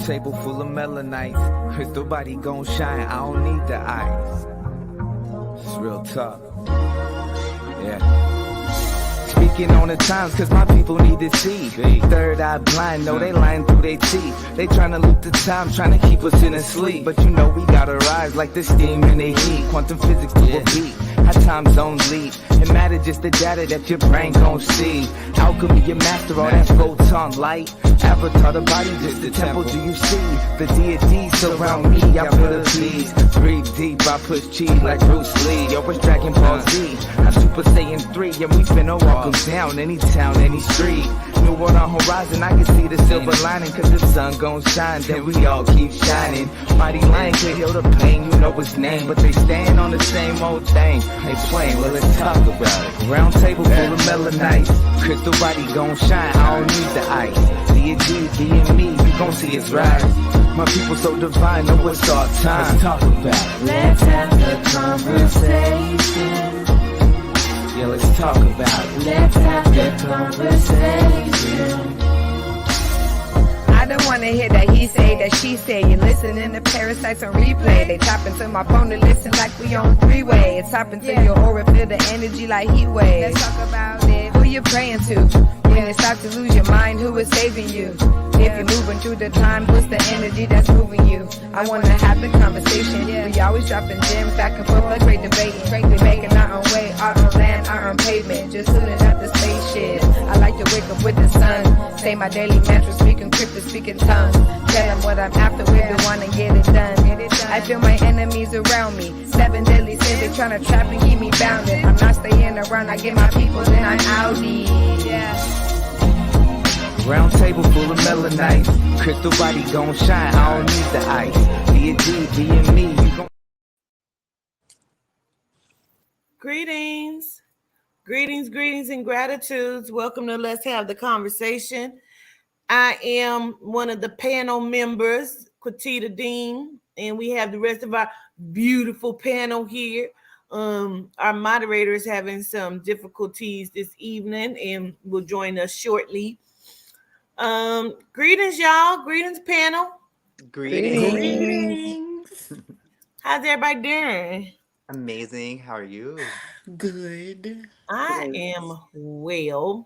table full of melanites. Crystal body gon' shine, I don't need the ice. It's real tough. Yeah. Speaking on the times, cause my people need to see. Third eye blind, no, they lying through their teeth. They tryna loot the time, tryna keep us in a sleep. But you know we gotta rise like the steam in the heat. Quantum physics to a beat, how time zones lead. It matter just the data that your brain gon' see. Alchemy, you master all that photon light. Avatar, the body, just the temple, do you see? The deity surround me, I put a peace. Breathe deep, I push chi like Bruce Lee. Yo, it's Dragon Ball Z, I'm Super Saiyan 3. And we finna walk them down, any town, any street. New world on horizon, I can see the silver lining. Cause the sun gon' shine, then we all keep shining. Mighty Lion could heal the pain, you know his name. But they stand on the same old thing. They playing, well let's talk about it. Round table full of melanites. Crystal body gon' shine, I don't need the ice. D&D, D&Me, you gon' see us rise. My people so divine, know it's our time. Let's talk about it. Let's have the conversation. Yeah, let's talk about it. Let's have the conversation. I don't wanna hear that he say, that she say. You listening to parasites on replay. They tap into my phone to listen like we on three-way. It's tapping to your aura, feel the energy like heat waves. Let's talk about it. Who you praying to? When you start to lose your mind, who is saving you? If you're moving through the time, what's the energy that's moving you? I wanna have the conversation. We always dropping gems back and forth like great debating. We making our own way, our own land, our own pavement. Just tuning up the spaceship. I like to wake up with the sun. Say my daily mantra, speaking crypto, speaking tongues. Tell them what I'm after, we the one and get it done. I feel my enemies around me. 7 deadly sins, they tryna trap and keep me bounded. I'm not staying around, I get my people, then I'm outie. Yeah. Round table full of melanites. Crystal body gon' shine, I don't need the ice. D&D, D&Me, you gon' Greetings, and gratitudes. Welcome to Let's Have the Conversation. I am one of the panel members, Quatita Dean, and we have the rest of our beautiful panel here. Our moderator is having some difficulties this evening and will join us shortly. Greetings, y'all. Greetings, panel. Greetings. How's everybody doing? Amazing. How are you? Good. I am well.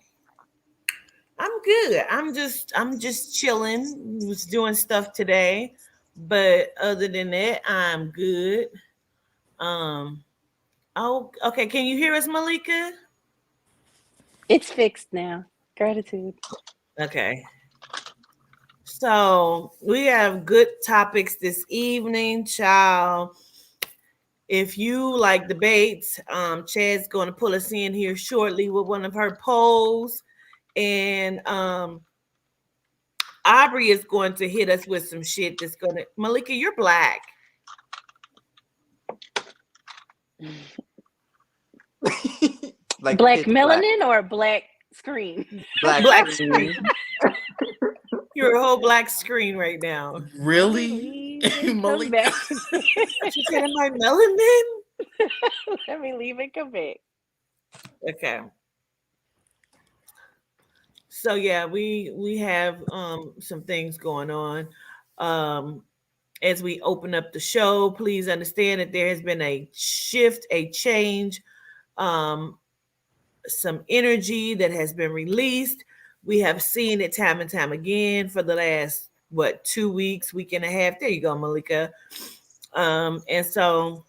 I'm good. I'm just chilling. Was doing stuff today, but other than that, I'm good. Oh, okay. Can you hear us, Malika? It's fixed now. Gratitude. Okay. So we have good topics this evening, child. If you like debates, Chad's going to pull us in here shortly with one of her polls. And Aubrey is going to hit us with some shit that's going to... Malika, you're black. Like black melanin black. Or black screen? Black screen. You're a whole black screen right now. Really? Malika? You said, am I melanin? Let me leave and come back. Okay. So yeah, we have some things going on. As we open up the show, please understand that there has been a shift, a change, some energy that has been released. We have seen it time and time again for the last 2 weeks, week and a half. There you go, Malika. And so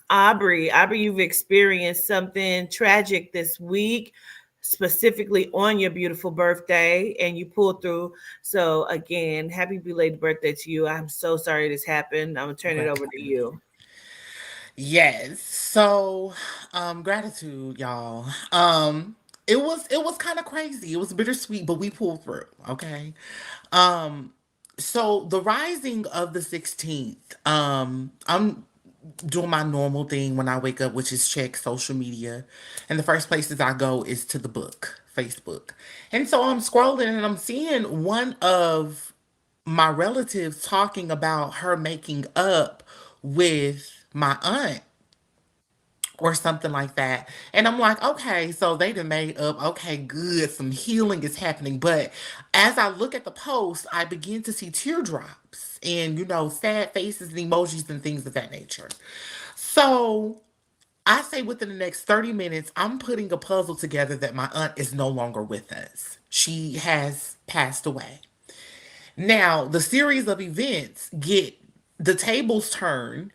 Aubrey, you've experienced something tragic this week, specifically on your beautiful birthday, and you pulled through. So again, happy belated birthday to you. I'm so sorry this happened. I'm gonna turn it over to you. Yes. So gratitude, y'all. It was kind of crazy. It was bittersweet, but we pulled through. Okay. So the rising of the 16th, I'm doing my normal thing when I wake up, which is check social media. And the first places I go is to the book, Facebook. And so I'm scrolling and I'm seeing one of my relatives talking about her making up with my aunt, or something like that. And I'm like, okay, so they done made up. Okay, good. Some healing is happening. But as I look at the post, I begin to see teardrops and, sad faces and emojis and things of that nature. So I say within the next 30 minutes, I'm putting a puzzle together that my aunt is no longer with us. She has passed away. Now, the series of events get the tables turned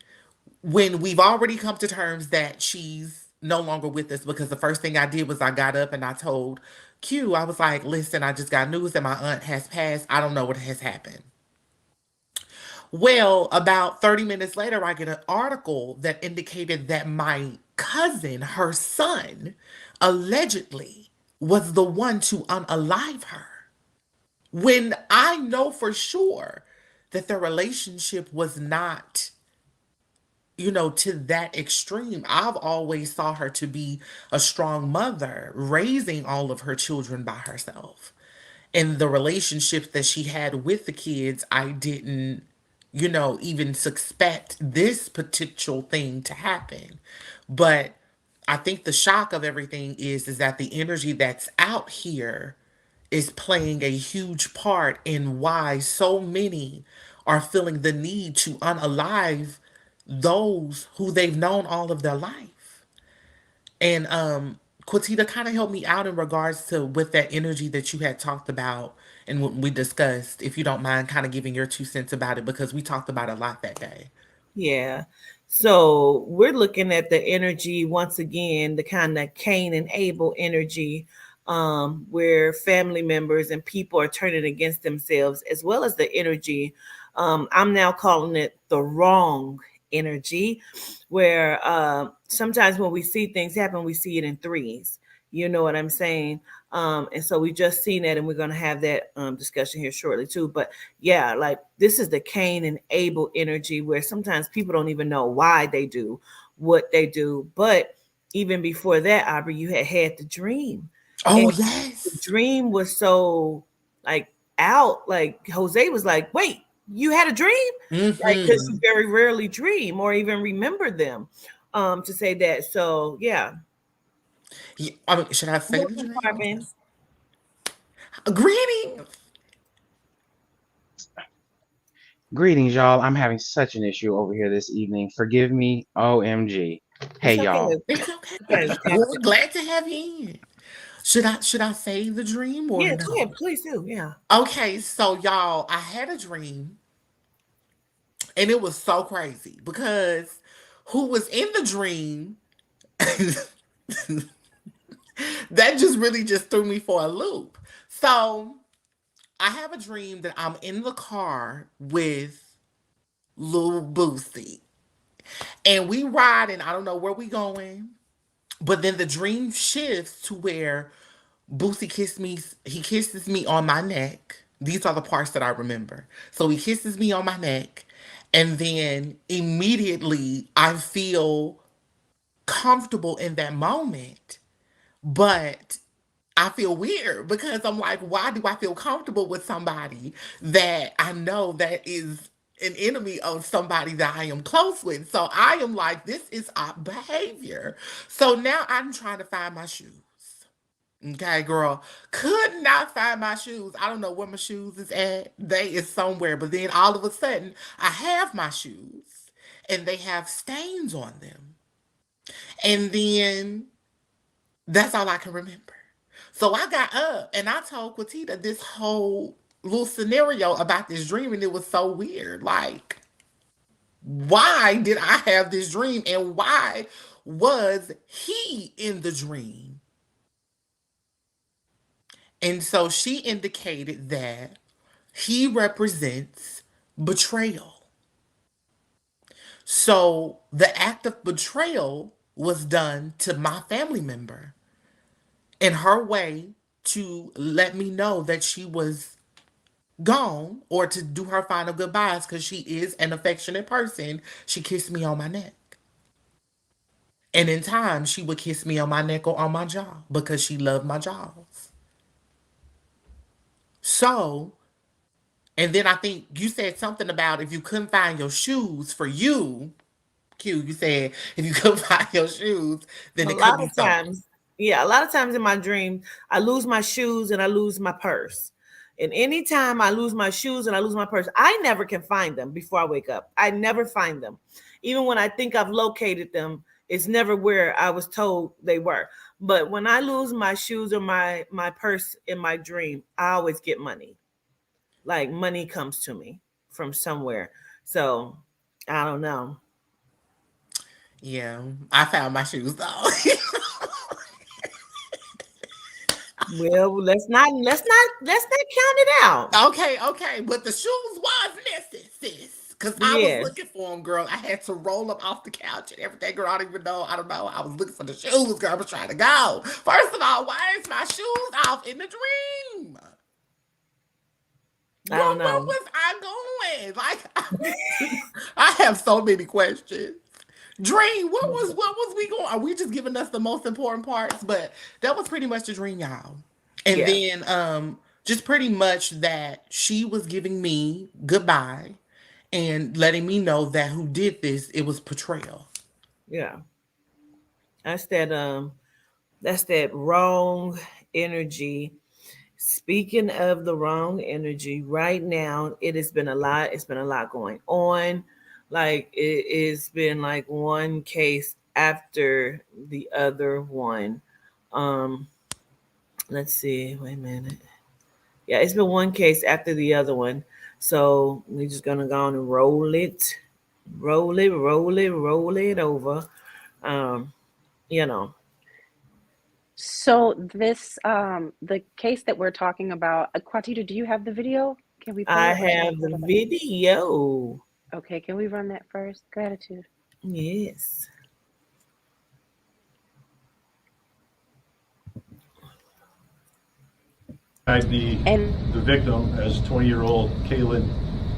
when we've already come to terms that she's no longer with us, because the first thing I did was I got up and I told Q, I was like, listen, I just got news that my aunt has passed. I don't know what has happened. Well, about 30 minutes later, I get an article that indicated that my cousin, her son, allegedly was the one to unalive her. When I know for sure that their relationship was not, to that extreme. I've always saw her to be a strong mother, raising all of her children by herself. And the relationships that she had with the kids, I didn't, even suspect this potential thing to happen. But I think the shock of everything is that the energy that's out here is playing a huge part in why so many are feeling the need to unalive those who they've known all of their life. And Quatita kind of helped me out in regards to with that energy that you had talked about and what we discussed, if you don't mind kind of giving your 2 cents about it, because we talked about it a lot that day. Yeah. So we're looking at the energy once again, the kind of Cain and Abel energy, where family members and people are turning against themselves, as well as the energy. I'm now calling it the wrong energy, where sometimes when we see things happen, we see it in threes. You know what I'm saying? And so we just seen that, and we're going to have that discussion here shortly too. But yeah, like this is the Cain and Abel energy, where sometimes people don't even know why they do what they do. But even before that, Aubrey, you had the dream. Oh, And yes. the dream was so like out. Like Jose was like, "Wait, you had a dream?" Like, because you very rarely dream or even remember them. To say that. So yeah. Yeah, I mean, should I say the Welcome, dream? Marvin. Greetings. Greetings, y'all. I'm having such an issue over here this evening. Forgive me. OMG. Hey, It's y'all. okay. It's okay. Okay. We're glad to have you in. Should I say the dream or Yeah, no? go ahead, please do. Yeah. Okay, so y'all, I had a dream and it was so crazy because who was in the dream that just really just threw me for a loop. So I have a dream that I'm in the car with Lil Boosie. And we ride and I don't know where we going. But then the dream shifts to where Boosie he kisses me on my neck. These are the parts that I remember. So he kisses me on my neck. And then immediately I feel comfortable in that moment. But I feel weird because I'm like, why do I feel comfortable with somebody that I know that is an enemy of somebody that I am close with? So I am like, this is odd behavior. So now I'm trying to find my shoes. Okay, girl. Could not find my shoes. I don't know where my shoes is at. They is somewhere. But then all of a sudden, I have my shoes and they have stains on them. And then that's all I can remember. So I got up and I told Quatita this whole little scenario about this dream, and it was so weird. Like, why did I have this dream, and why was he in the dream? And so she indicated that he represents betrayal. So the act of betrayal was done to my family member in her way to let me know that she was gone, or to do her final goodbyes, because she is an affectionate person. She kissed me on my neck. And in time, she would kiss me on my neck or on my jaw because she loved my jaws. So, and then I think you said something about if you couldn't find your shoes for you, Q, you said if you couldn't find your shoes, then A it could lot be of something. times, yeah, a lot of times in my dream, I lose my shoes and I lose my purse. And anytime I lose my shoes and I lose my purse, I never can find them before I wake up. I never find them. Even when I think I've located them, it's never where I was told they were. But when I lose my shoes or my purse in my dream, I always get money. Like money comes to me from somewhere. So I don't know. Yeah, I found my shoes though. Well, let's not count it out. Okay, but the shoes was missing, sis. Cause I was Yes. looking for them, girl. I had to roll up off the couch and everything, girl. I don't know. I was looking for the shoes, girl. I was trying to go. First of all, why is my shoes off in the dream? I don't Where know. was I going? Like, I have so many questions. Dream, what was we going? Are we just giving us the most important parts? But that was pretty much the dream, y'all. And Yeah. then just pretty much that she was giving me goodbye and letting me know that who did this, it was betrayal. Yeah. That's that wrong energy. Speaking of the wrong energy, right now it has been a lot. It's been a lot going on. Like it's been like one case after the other one. Um, let's see. Wait a minute. Yeah, it's been one case after the other one. So we're just gonna go on and roll it over. Um, you know, So this the case that we're talking about, Quatita, do you have the video? Can we play I it or should I have pull the it up? video. Okay, can we run that first? Gratitude. Yes. And The victim as 20-year-old Kaylin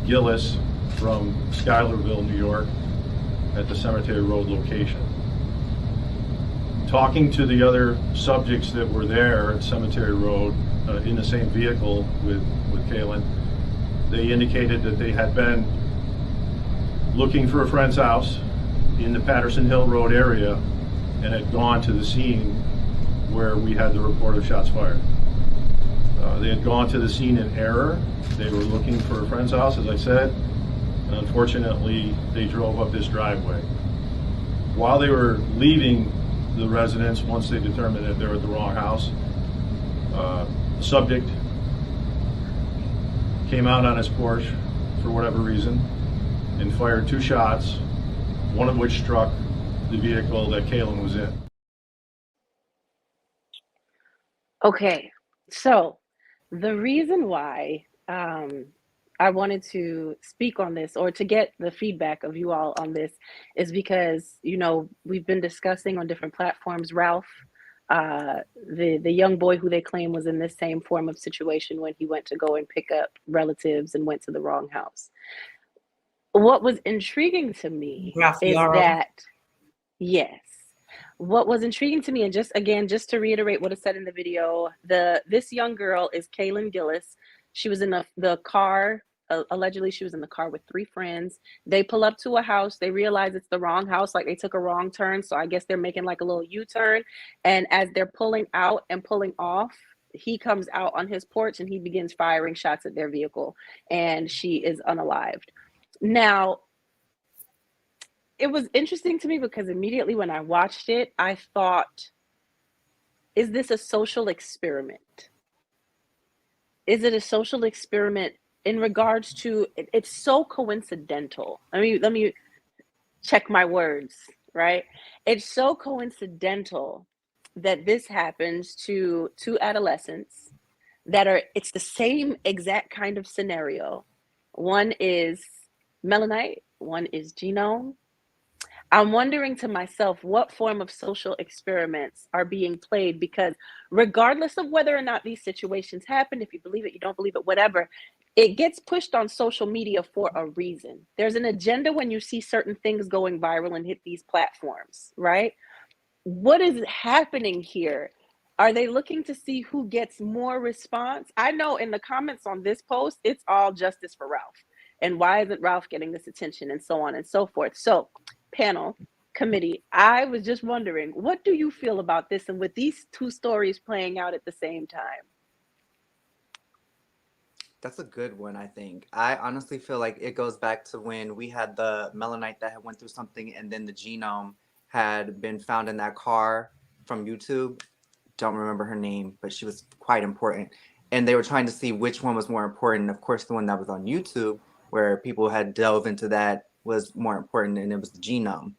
Gillis from Schuylerville, New York, at the Cemetery Road location. Talking to the other subjects that were there at Cemetery Road in the same vehicle with Kaylin, they indicated that they had been looking for a friend's house in the Patterson Hill Road area and had gone to the scene where we had the report of shots fired. They had gone to the scene in error. They were looking for a friend's house, as I said, and unfortunately they drove up this driveway. While they were leaving the residence, once they determined that they were at the wrong house, the subject came out on his porch for whatever reason and fired 2 shots, one of which struck the vehicle that Kaylin was in. okay, so the reason why I wanted to speak on this or to get the feedback of you all on this is because, you know, we've been discussing on different platforms, Ralph, the young boy who they claim was in this same form of situation when he went to go and pick up relatives and went to the wrong house. What was intriguing to me is Raffiaro. that, yes, what was intriguing to me, and just again, just to reiterate what is said in the video, this young girl is Kaylin Gillis. She was in the car. Allegedly, she was in the car with 3 friends. They pull up to a house. They realize it's the wrong house, like they took a wrong turn. So I guess they're making like a little U-turn. And as they're pulling out and pulling off, he comes out on his porch and he begins firing shots at their vehicle. And she is unalived. Now, it was interesting to me because immediately when I watched it, I thought, is this a social experiment? Is it a social experiment in regards to, it's so coincidental. Let me check my words, right? It's so coincidental that this happens to 2 adolescents that it's the same exact kind of scenario. One is melanite, one is genome. I'm wondering to myself, what form of social experiments are being played? Because regardless of whether or not these situations happen, if you believe it, you don't believe it, whatever, it gets pushed on social media for a reason. There's an agenda when you see certain things going viral and hit these platforms, right? What is happening here? Are they looking to see who gets more response? I know in the comments on this post, it's all justice for Ralph. And why isn't Ralph getting this attention and so on and so forth. So panel committee, I was just wondering, what do you feel about this and with these two stories playing out at the same time? That's a good one, I think. I honestly feel like it goes back to when we had the Melanite that had went through something and then the genome had been found in that car from YouTube. Don't remember her name, but she was quite important. And they were trying to see which one was more important. Of course, the one that was on YouTube, where people had delved into that, was more important, and it was the genome.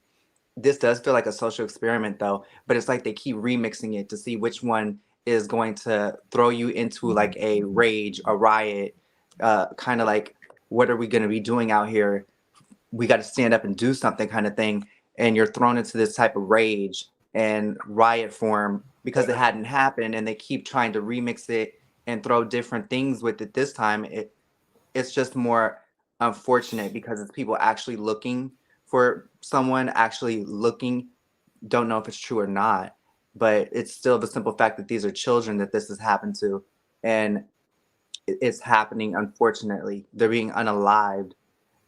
This does feel like a social experiment, though, but it's like they keep remixing it to see which one is going to throw you into like a rage, a riot, kind of like, what are we going to be doing out here? We got to stand up and do something, kind of thing. And you're thrown into this type of rage and riot form because it hadn't happened, and they keep trying to remix it and throw different things with it. This time it's just more unfortunate because it's people actually looking for someone, actually looking, don't know if it's true or not, but it's still the simple fact that these are children that this has happened to, and it's happening. Unfortunately, they're being unalived.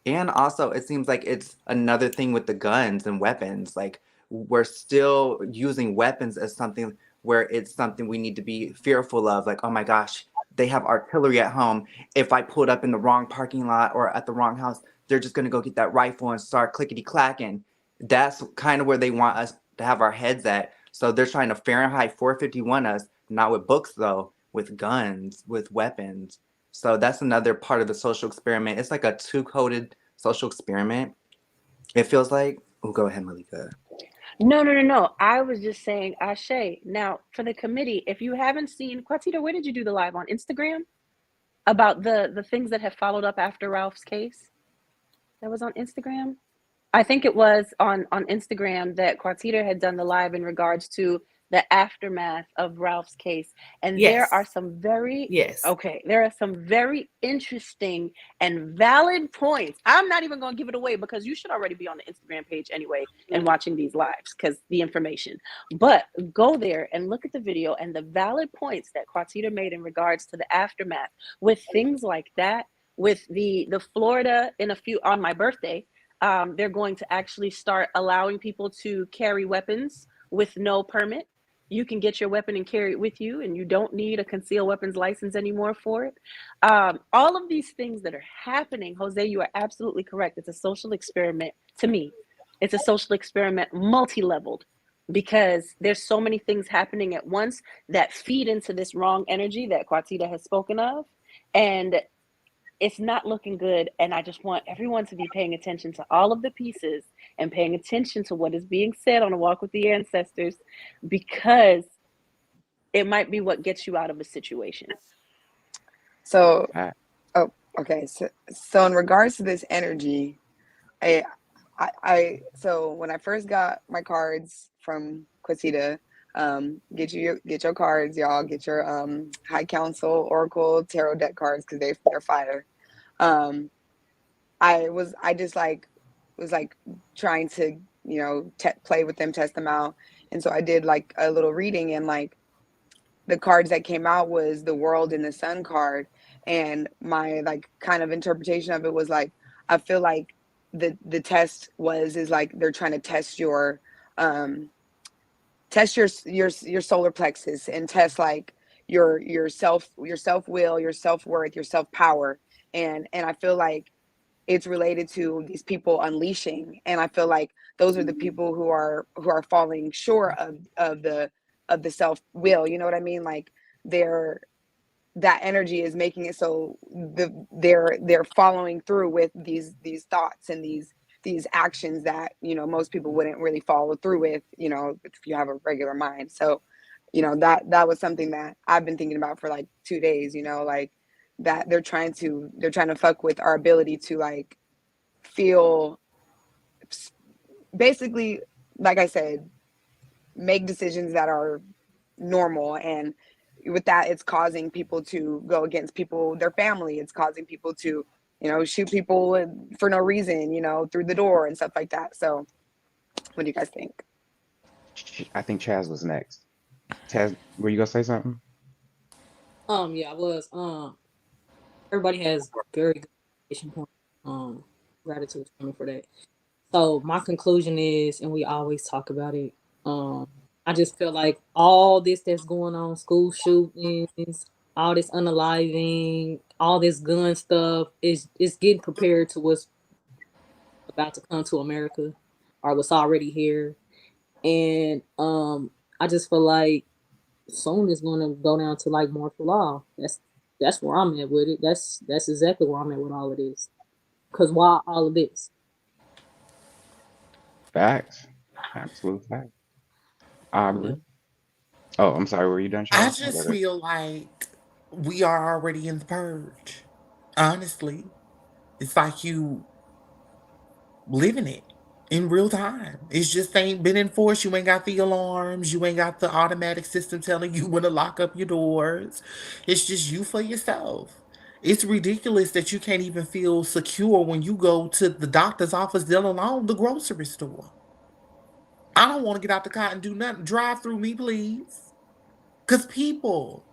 And also, it seems like it's another thing with the guns and weapons. Like, we're still using weapons as something where it's something we need to be fearful of. Like, oh my gosh, they have artillery at home. If I pulled up in the wrong parking lot or at the wrong house, they're just going to go get that rifle and start clickety clacking. That's kind of where they want us to have our heads at. So they're trying to Fahrenheit 451 us, not with books, though, with guns, with weapons. So that's another part of the social experiment. It's like a two-coded social experiment. It feels like. Oh, go ahead, Malika. No. I was just saying, Ashe. Now, for the committee, if you haven't seen, Quatita, where did you do the live on Instagram about the things that have followed up after Ralph's case? That was on Instagram. I think it was on Instagram that Quatita had done the live in regards to the aftermath of Ralph's case. And Yes. there are some very Yes. okay, there are some very interesting and valid points. I'm not even going to give it away because you should already be on the Instagram page anyway and watching these lives because the information. But go there and look at the video and the valid points that Quatita made in regards to the aftermath with things like that, with the Florida in a few on my birthday. They're going to actually start allowing people to carry weapons with no permit. You can get your weapon and carry it with you, and you don't need a concealed weapons license anymore for it. All of these things that are happening, Jose, you are absolutely correct. It's a social experiment to me. It's a social experiment multi-leveled because there's so many things happening at once that feed into this wrong energy that Quatita has spoken of. And it's not looking good. And I just want everyone to be paying attention to all of the pieces and paying attention to what is being said on A Walk with the Ancestors, because it might be what gets you out of a situation. So, Alright. oh, okay. So in regards to this energy, so when I first got my cards from Quatita, get your cards, y'all. Get your High Council, Oracle, Tarot deck cards because they're fire. I just was trying to play with them, test them out, and so I did like a little reading, and like the cards that came out was the World and the Sun card, and my like kind of interpretation of it was like I feel like the test is like they're trying to test your solar plexus and test like your self-will, your self-worth, your self-power, and I feel like it's related to these people unleashing, and I feel like those are the people who are falling short of the self-will, you know what I mean? Like that energy is making it so they're following through with these thoughts and these actions that most people wouldn't really follow through with, if you have a regular mind. So that was something that I've been thinking about for like 2 days, like that they're trying to fuck with our ability to like feel, basically, like I said, make decisions that are normal, and with that it's causing people to go against their family. It's causing people to shoot people for no reason, through the door and stuff like that. So what do you guys think? I think Chaz was next. Chaz, were you gonna say something? Yeah, I was. Everybody has very good communication points. Gratitude for me for that. So my conclusion is, and we always talk about it, I just feel like all this that's going on, school shootings, all this unaliving, all this gun stuff is getting prepared to what's about to come to America or what's already here. And I just feel like soon it's gonna go down to like martial law. That's where I'm at with it. That's exactly where I'm at with all of this. Cause why all of this? Facts. Absolute facts. I agree. Oh, I'm sorry. Were you done, I Charles? just feel like we are already in the purge. Honestly, it's like you living it in real time. It's just ain't been enforced. You ain't got the alarms. You ain't got the automatic system telling you when to lock up your doors. It's just you for yourself. It's ridiculous that you can't even feel secure when you go to the doctor's office, let alone the grocery store. I don't want to get out the car and do nothing. Drive through me, please. Because people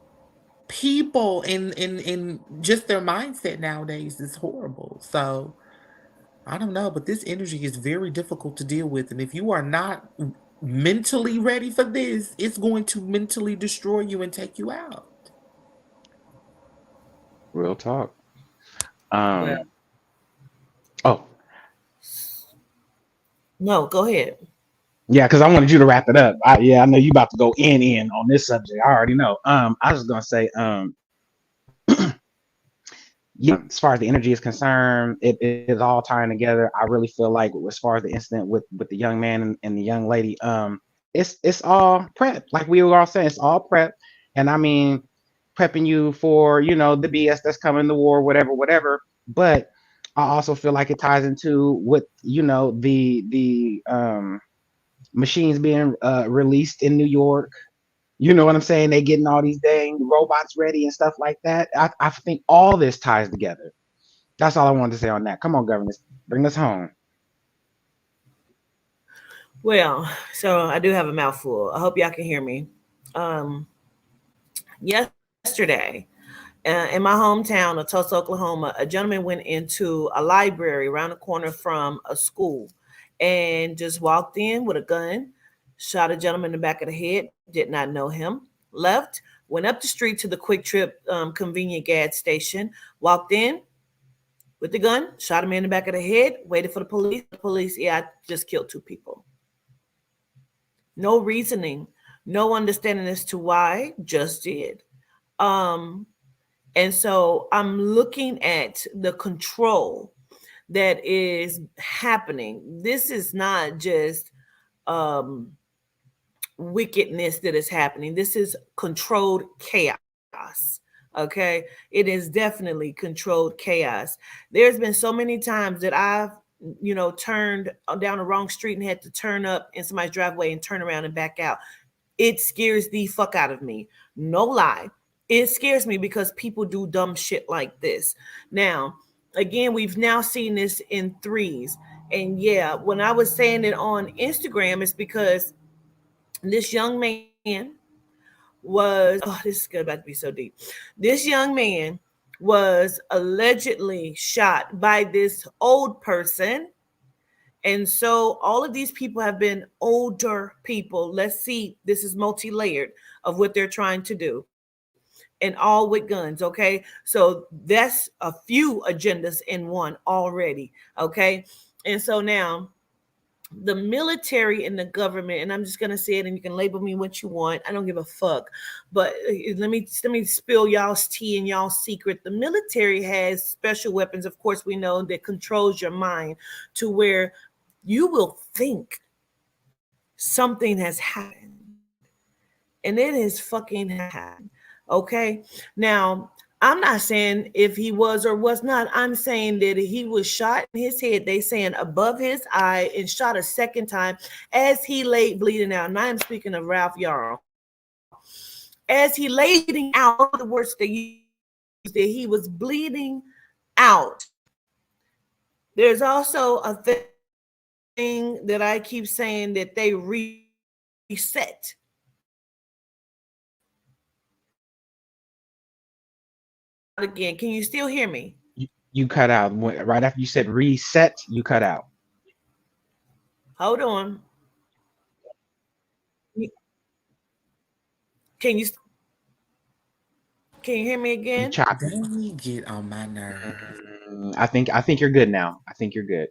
in just their mindset nowadays is horrible. So I don't know, but this energy is very difficult to deal with. And if you are not mentally ready for this, it's going to mentally destroy you and take you out. Real talk. Well, Oh, no, go ahead. yeah, because I wanted you to wrap it up. I know you about to go in on this subject. I already know. I was gonna say, yeah, as far as the energy is concerned, it is all tying together. I really feel like as far as the incident with the young man and the young lady, it's all prep. Like we were all saying, it's all prep. And I mean, prepping you for, the BS that's coming, the war, whatever. But I also feel like it ties into what, the machines being released in New York. You know what I'm saying? They getting all these dang robots ready and stuff like that. I think all this ties together. That's all I wanted to say on that. Come on, governors, bring us home. Well, so I do have a mouthful. I hope y'all can hear me. Yesterday, in my hometown of Tulsa, Oklahoma, a gentleman went into a library around the corner from a school and just walked in with a gun, shot a gentleman in the back of the head, did not know him, left, went up the street to the Quick Trip convenient gas station, walked in with the gun, shot him in the back of the head, waited for the police. The police, yeah, I just killed 2 people. No reasoning, no understanding as to why, just did. And so I'm looking at the control that is happening. This is not just wickedness that is happening. This is controlled chaos. Okay. It is definitely controlled chaos. There's been so many times that I've, turned down the wrong street and had to turn up in somebody's driveway and turn around and back out. It scares the fuck out of me. No lie. It scares me because people do dumb shit like this. Now, again, we've now seen this in threes. And yeah, when I was saying it on Instagram, it's because this young man was, this is about to be so deep. This young man was allegedly shot by this old person. And so all of these people have been older people. Let's see, this is multi-layered of what they're trying to do. And all with guns, okay? So that's a few agendas in one already, okay? And so now the military and the government, and I'm just gonna say it, and you can label me what you want. I don't give a fuck. But let me spill y'all's tea and y'all's secret. The military has special weapons, of course, we know, that controls your mind to where you will think something has happened, and it is fucking happened. Okay. Now, I'm not saying if he was or was not. I'm saying that he was shot in his head, they saying above his eye, and shot a second time as he lay bleeding out. And I'm speaking of Ralph Yarl. As he laid bleeding out, the words they used, that he was bleeding out. There's also a thing that I keep saying, that they reset. Again, can you still hear me? You cut out right after you said reset. You cut out. Hold on. Can you hear me You again? choppy. They get on my nerves. I think you're good now. I think you're good.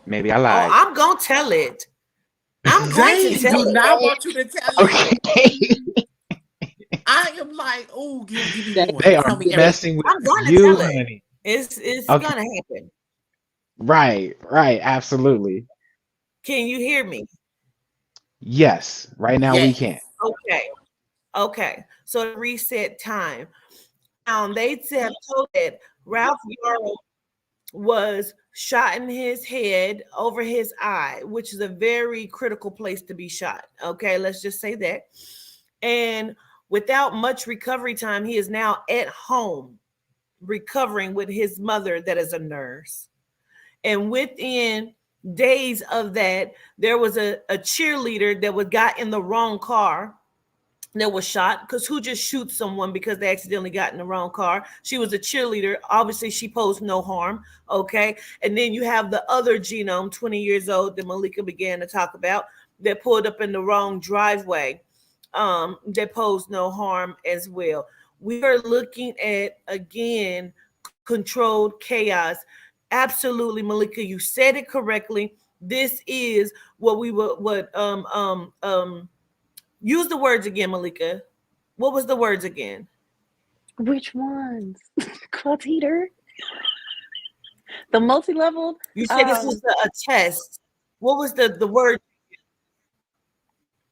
Maybe I Oh, lied. I'm gonna tell it. I'm going to They tell do it. not want you to tell it. Okay. I am like, oh, give me They more. They are Tell me everything. messing with I'm gonna you, tell it. honey. It's Okay. gonna happen. Right. Absolutely. Can you hear me? Yes. Right now we Yes. can. Okay. So reset time. Now they have told that Ralph Yarl was shot in his head over his eye, which is a very critical place to be shot. Okay, let's just say that. And without much recovery time, he is now at home recovering with his mother, that is a nurse. And within days of that, there was a cheerleader that got in the wrong car that was shot, because who just shoots someone because they accidentally got in the wrong car? She was a cheerleader. Obviously, she posed no harm. Okay. And then you have the other Genome, 20 years old, that Malika began to talk about, that pulled up in the wrong driveway, that posed no harm as well. We are looking at, again, controlled chaos. Absolutely, Malika, you said it correctly. This is what we would use the words again, Malika. What was the words again? Which ones? Club heater? The multi-leveled? You said this was a test. What was the word?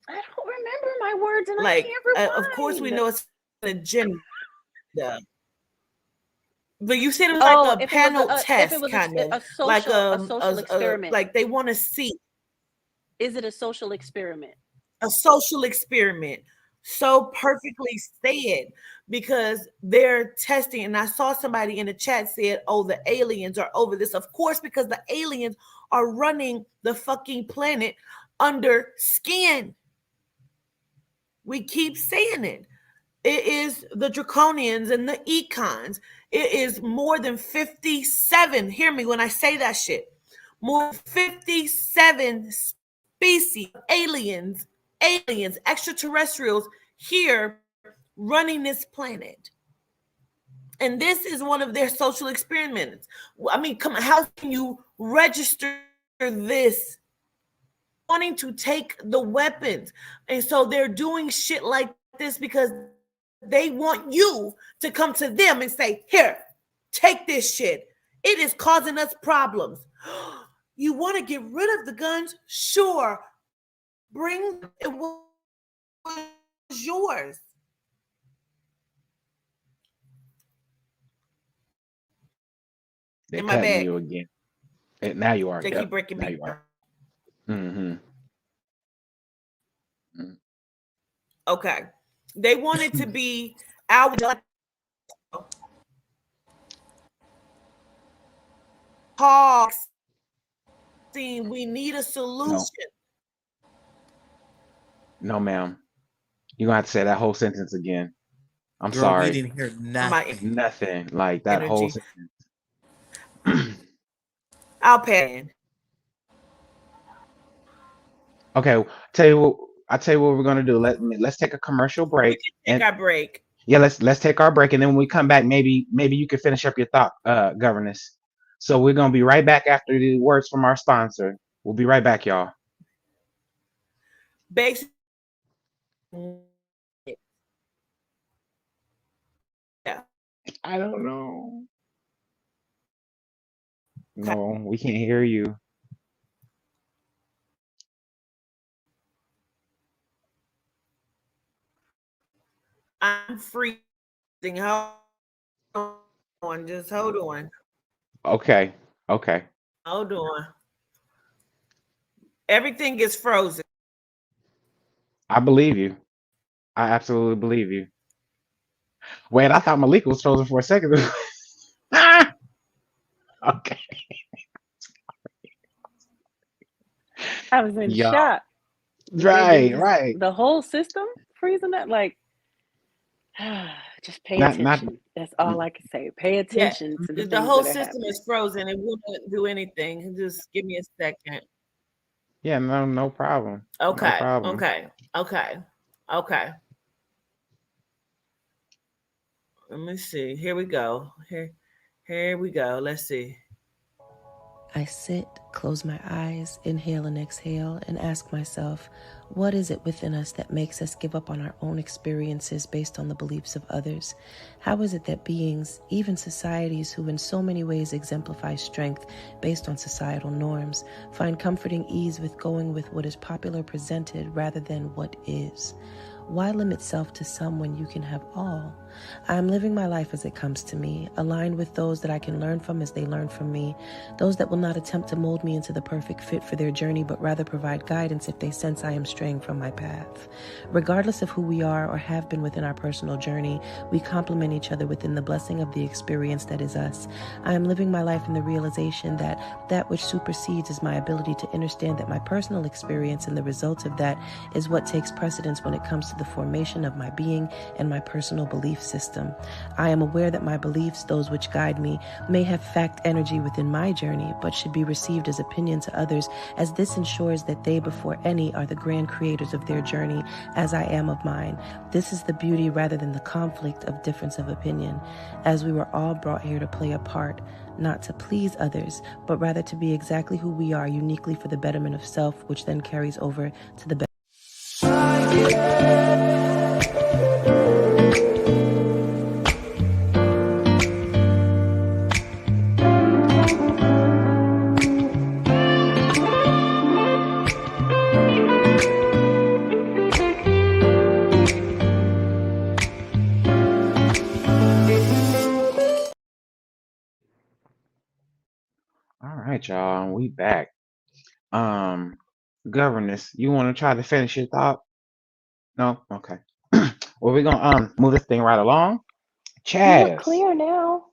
I don't remember my words, and Like, I can't rewind. of course, we know it's an agenda. But you said it was like a panel test, kind of a social, like a social experiment. like they want to see. Is it a social experiment? A social experiment. So perfectly said, because they're testing. And I saw somebody in the chat said, oh, the aliens are over this. Of course, because the aliens are running the fucking planet under skin. We keep saying it. It is the Draconians and the Econs. It is more than 57. Hear me when I say that shit. More than 57 species, aliens, extraterrestrials here running this planet. And this is one of their social experiments. I mean, come on, how can you register this? Wanting to take the weapons. And so they're doing shit like this because they want you to come to them and say, here, take this shit. It is causing us problems. You want to get rid of the guns? Sure. Bring it was yours. They're In my cutting bag. you again. Now you are. They Yep. keep breaking Now me. you are. Mm-hmm. Okay. They wanted to be our talks. We need a solution. No, ma'am. You're gonna have to say that whole sentence again. I'm Girl, sorry. we didn't hear nothing. Nothing. Like that whole Energy. sentence. I'll pay in. Okay, I'll tell you what we're gonna do. Let's take a commercial break. Take our break. Yeah, let's take our break, and then when we come back, maybe you can finish up your thought, governess. So we're gonna be right back after the words from our sponsor. We'll be right back, y'all. Basically, yeah. I don't know. No, we can't hear you. I'm freezing. Hold on. Just hold on. Okay. Hold on. Everything is frozen. I believe you. I absolutely believe you. Wait, I thought Malika was frozen for a second. Okay. I was in Yeah. shock. Right. The whole system freezing up. Like, Just pay Not attention. That's all I can say. Pay Yeah, attention to the the things whole that are system happening. is frozen. It wouldn't do anything. Just give me a second. yeah, no problem. No Okay, problem. okay, okay, okay. Let me see. Here we go. Here we go. Let's see. I sit, close my eyes, inhale and exhale, and ask myself, what is it within us that makes us give up on our own experiences based on the beliefs of others? How is it that beings, even societies who in so many ways exemplify strength based on societal norms, find comforting ease with going with what is popular presented rather than what is? Why limit self to some when you can have all? I am living my life as it comes to me, aligned with those that I can learn from as they learn from me, those that will not attempt to mold me into the perfect fit for their journey, but rather provide guidance if they sense I am straying from my path. Regardless of who we are or have been within our personal journey, we complement each other within the blessing of the experience that is us. I am living my life in the realization that that which supersedes is my ability to understand that my personal experience and the results of that is what takes precedence when it comes to the formation of my being and my personal belief system. I am aware that my beliefs, those which guide me, may have fact energy within my journey, but should be received as opinion to others, as this ensures that they before any are the grand creators of their journey, as I am of mine. This is the beauty rather than the conflict of difference of opinion, as we were all brought here to play a part, not to please others, but rather to be exactly who we are uniquely for the betterment of self, which then carries over to the All right, y'all. We back. Governess, you want to try to finish your thought? No? Okay. Well, we're gonna move this thing right along. You look Chaz. clear now.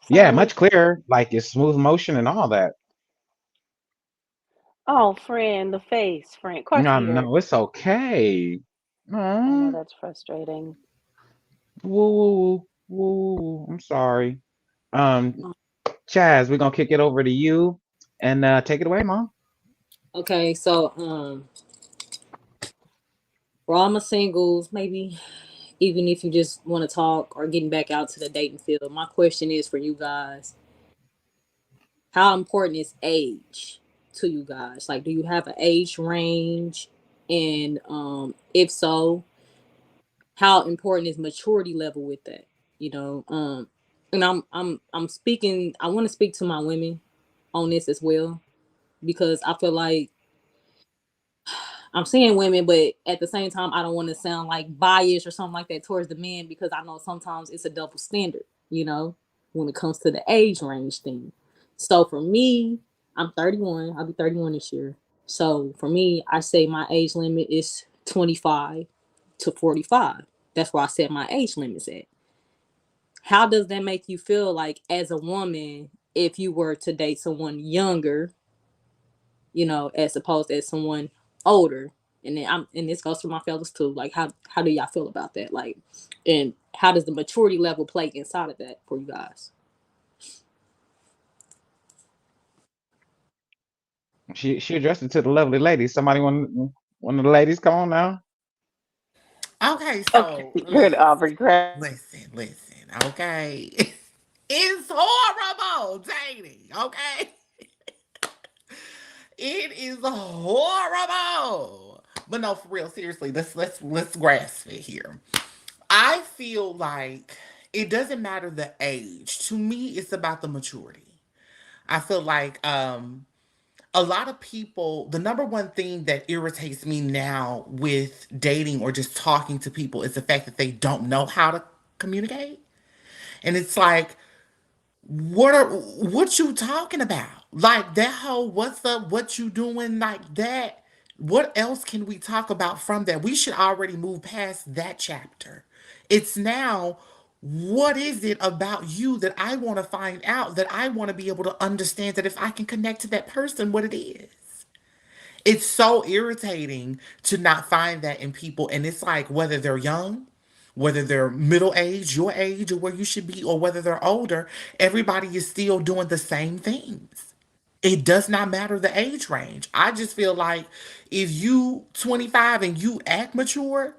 Yeah, Sorry. much clearer. Like it's smooth motion and all that. Oh, friend, the face, friend. Of course No, we hurt. no, it's okay. I know Oh, that's frustrating. woo, woo, woo, woo. I'm sorry. Um, Oh, Chaz, we're gonna kick it over to you and take it away, Mom. Okay, so for all my singles, maybe even if you just want to talk or getting back out to the dating field, my question is for you guys: how important is age to you guys? Like, do you have an age range? And if so, how important is maturity level with that? You know, and I'm speaking. I want to speak to my women on this as well because I feel like I'm saying women, but at the same time, I don't want to sound like biased or something like that towards the men because I know sometimes it's a double standard, you know, when it comes to the age range thing. So for me, I'm 31. I'll be 31 this year. So for me, I say my age limit is 25 to 45. That's where I set my age limits at. How does that make you feel like as a woman if you were to date someone younger, you know, as opposed to someone older? And then and this goes for my fellas too. Like how do y'all feel about that? Like, and how does the maturity level play inside of that for you guys? She addressed it to the lovely ladies. Somebody want one of the ladies come on now? Okay, okay, so good, Aubrey. Great. listen. Okay, it's horrible dating. Okay, it is horrible. But no, for real, seriously, let's grasp it here. I feel like it doesn't matter the age. To me, it's about the maturity. I feel like a lot of people, the number one thing that irritates me now with dating or just talking to people is the fact that they don't know how to communicate. And it's like, what you talking about? Like that whole what's up, what you doing like that? What else can we talk about from that? We should already move past that chapter. It's now what is it about you that I want to find out, that I want to be able to understand, that if I can connect to that person, what it is. It's so irritating to not find that in people. And it's like whether they're young, Whether they're middle age, your age, or where you should be, or whether they're older, everybody is still doing the same things. It does not matter the age range. I just feel like if you 25 and you act mature,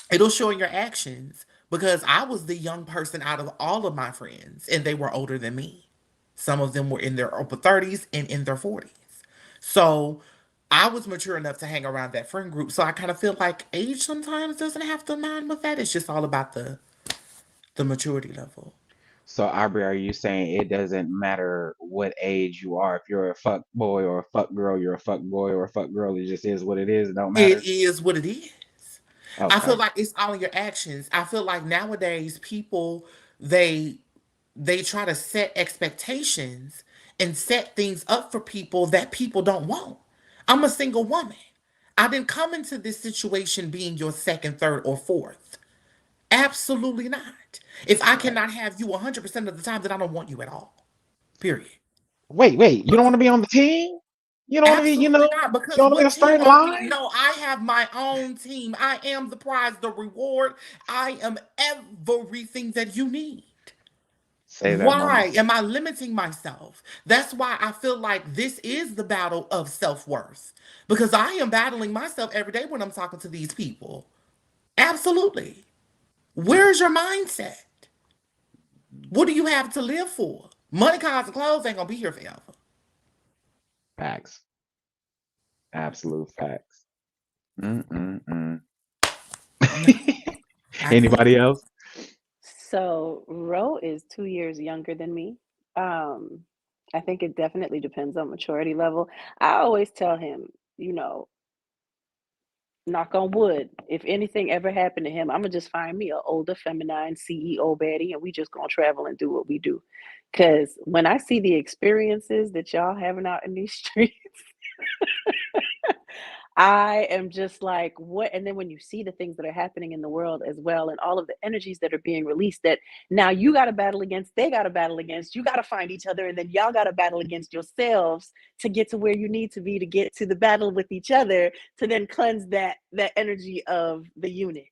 it'll show in your actions because I was the young person out of all of my friends and they were older than me. Some of them were in their upper 30s and in their 40s. So I was mature enough to hang around that friend group. So I kind of feel like age sometimes doesn't have to mind with that. It's just all about the maturity level. So, Aubrey, are you saying it doesn't matter what age you are? If you're a fuck boy or a fuck girl, you're a fuck boy or a fuck girl. It just is what it is. It don't matter. It is what it is. I feel Okay. like it's all in your actions. I feel like nowadays people they try to set expectations and set things up for people that people don't want. I'm a single woman. I didn't come into this situation being your second, third, or fourth. Absolutely not. If I Right. cannot have you 100% of the time, then I don't want you at all. Period. Wait. You don't Because want to be on the team? You don't want to be, absolutely not. you Because don't want to be in what a team straight are we? line? No, I have my own team. I am the prize, the reward. I am everything that you need. Say that, mama. Why am I limiting myself? That's why I feel like this is the battle of self-worth. Because I am battling myself every day when I'm talking to these people. Absolutely. Where's your mindset? What do you have to live for? Money, cars, and clothes ain't gonna be here forever. Facts. Absolute facts. Mm-mm-mm. Anybody Absolutely. else? So Ro is 2 years younger than me. I think it definitely depends on maturity level. I always tell him, you know, knock on wood, if anything ever happened to him, I'm gonna just find me an older, feminine CEO baddie, and we just gonna travel and do what we do. Cause when I see the experiences that y'all having out in these streets, I am just like, what? And then when you see the things that are happening in the world as well, and all of the energies that are being released, that now you got to battle against, they got to battle against, you got to find each other, and then y'all got to battle against yourselves to get to where you need to be to get to the battle with each other to then cleanse that energy of the unit.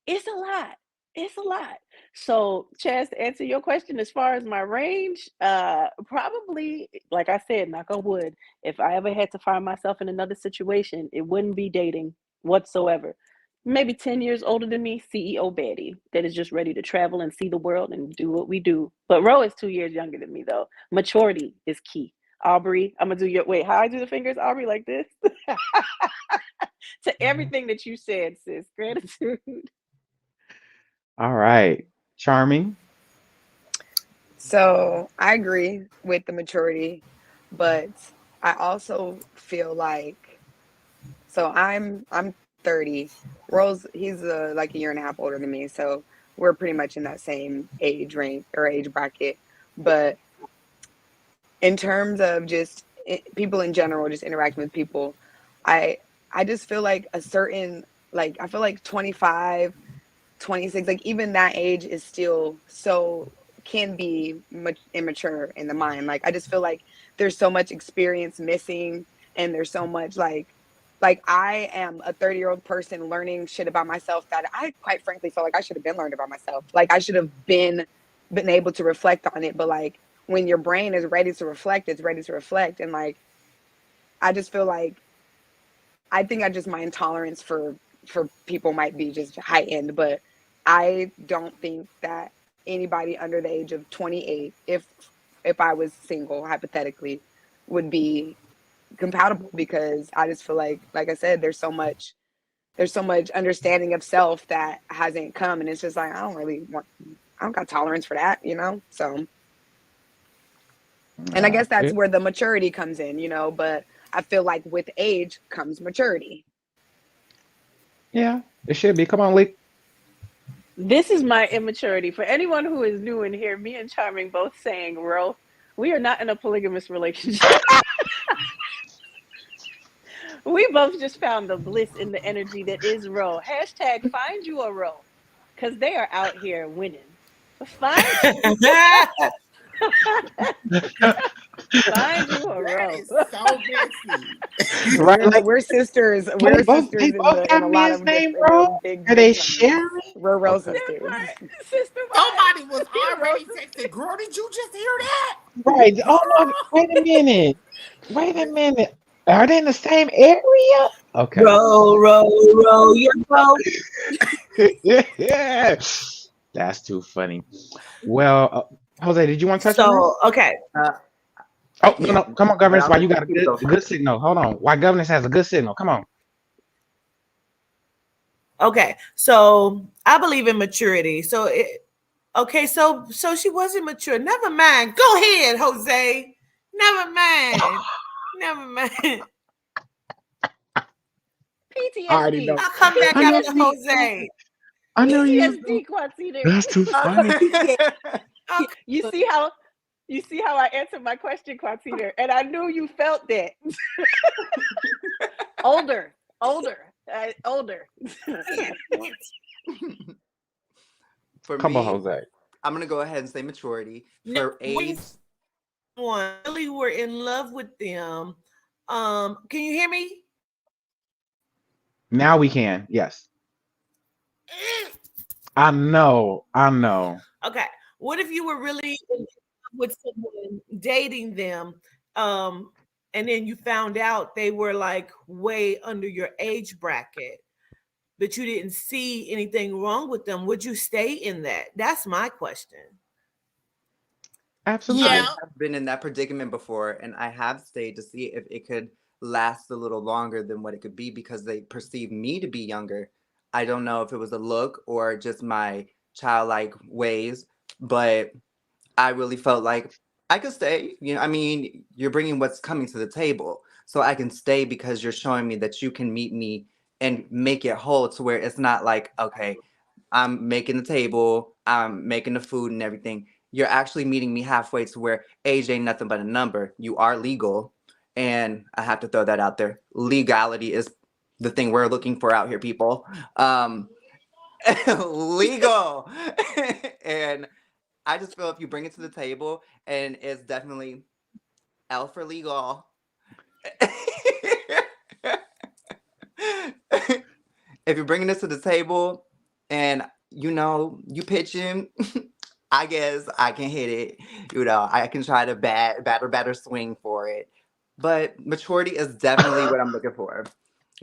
It's a lot. It's a lot. So, Chaz, to answer your question, as far as my range, probably, like I said, knock on wood, if I ever had to find myself in another situation, it wouldn't be dating whatsoever. Maybe 10 years older than me, CEO baddie, that is just ready to travel and see the world and do what we do. But Ro is 2 years younger than me, though. Maturity is key. Aubrey, I'm gonna do your wait. How I do the fingers, Aubrey, like this to everything that you said, sis. Gratitude. All right. Charming. So I agree with the maturity, but I also feel like I'm 30. Rose, he's like a year and a half older than me, so we're pretty much in that same age range or age bracket. But in terms of just people in general, just interacting with people, I just feel like a certain like I feel like 25, 26, like even that age is still so can be much immature in the mind. Like I just feel like there's so much experience missing, and there's so much like I am a 30-year-old person learning shit about myself that I quite frankly feel like I should have been learned about myself. Like I should have been able to reflect on it. But like when your brain is ready to reflect, it's ready to reflect. And like I just feel like I think my intolerance for people might be just heightened, but I don't think that anybody under the age of 28, if I was single hypothetically, would be compatible, because I just feel like I said, there's so much understanding of self that hasn't come, and it's just like I don't got tolerance for that, you know. So, and I guess that's where the maturity comes in, you know. But I feel like with age comes maturity. Yeah, it should be. Come on, Lee. This is my immaturity. For anyone who is new in here, me and Charming both saying, Ro, we are not in a polygamous relationship. We both just found the bliss in the energy that is Ro. Hashtag find you a Ro, because they are out here winning. Find Find you a That row. is so messy. Right? Like We're sisters. they We're both sisters they in both a got lot men's of name, different bro. big Are they ways. sharing? We're row Okay. sisters. Sister Somebody was already texting, girl, did you just hear that? Right. Oh no, wait a minute. Wait a minute. Are they in the same area? Okay. Row, row your boat. Yeah. That's too funny. Well, Jose, did you want to touch on So, okay. Uh, Oh, yeah, no. Come on, but governance. I'll Why let you got a you go good first. signal? Hold on. Why governance has a good signal? Come on. Okay. So I believe in maturity. Okay, so she wasn't mature. Never mind. Go ahead, Jose. Never mind. Never mind. I already PTSD. know. I'll come back I know. after Jose. I know you. PTSD, Quantita. That's too funny. I'll You see how I answered my question, Quantita, and I knew you felt that. older. For Come on, me, Jose. I'm gonna go ahead and say maturity. No, For age, one really were in love with them. Can you hear me? Now we can. Yes. I know. Okay. What if you were really in love with someone, dating them, and then you found out they were like way under your age bracket, but you didn't see anything wrong with them? Would you stay in that? That's my question. Absolutely. I Yeah. have been in that predicament before, and I have stayed to see if it could last a little longer than what it could be because they perceive me to be younger. I don't know if it was a look or just my childlike ways, but I really felt like I could stay. You know, I mean, you're bringing what's coming to the table, so I can stay because you're showing me that you can meet me and make it whole to where it's not like, okay, I'm making the table, I'm making the food and everything. You're actually meeting me halfway to where age ain't nothing but a number. You are legal. And I have to throw that out there. Legality is the thing we're looking for out here, people. Legal. And I just feel if you bring it to the table, and it's definitely L for legal. If you're bringing this to the table and you pitching, I guess I can hit it. I can try to batter swing for it. But maturity is definitely what I'm looking for.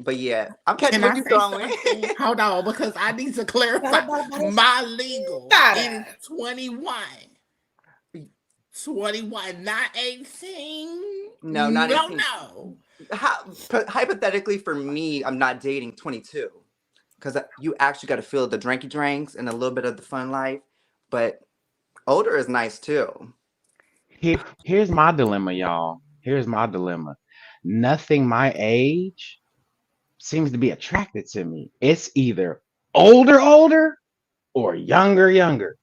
But yeah, I'm catching Can what I you're say throwing. something? Hold on, because I need to clarify. My legal is 21. 21, not 18. No, not 18. No. Hypothetically, for me, I'm not dating 22 because you actually got to feel the drinky drinks and a little bit of the fun life. But older is nice too. Here's my dilemma, y'all. Here's my dilemma. Nothing my age seems to be attracted to me. It's either older or younger.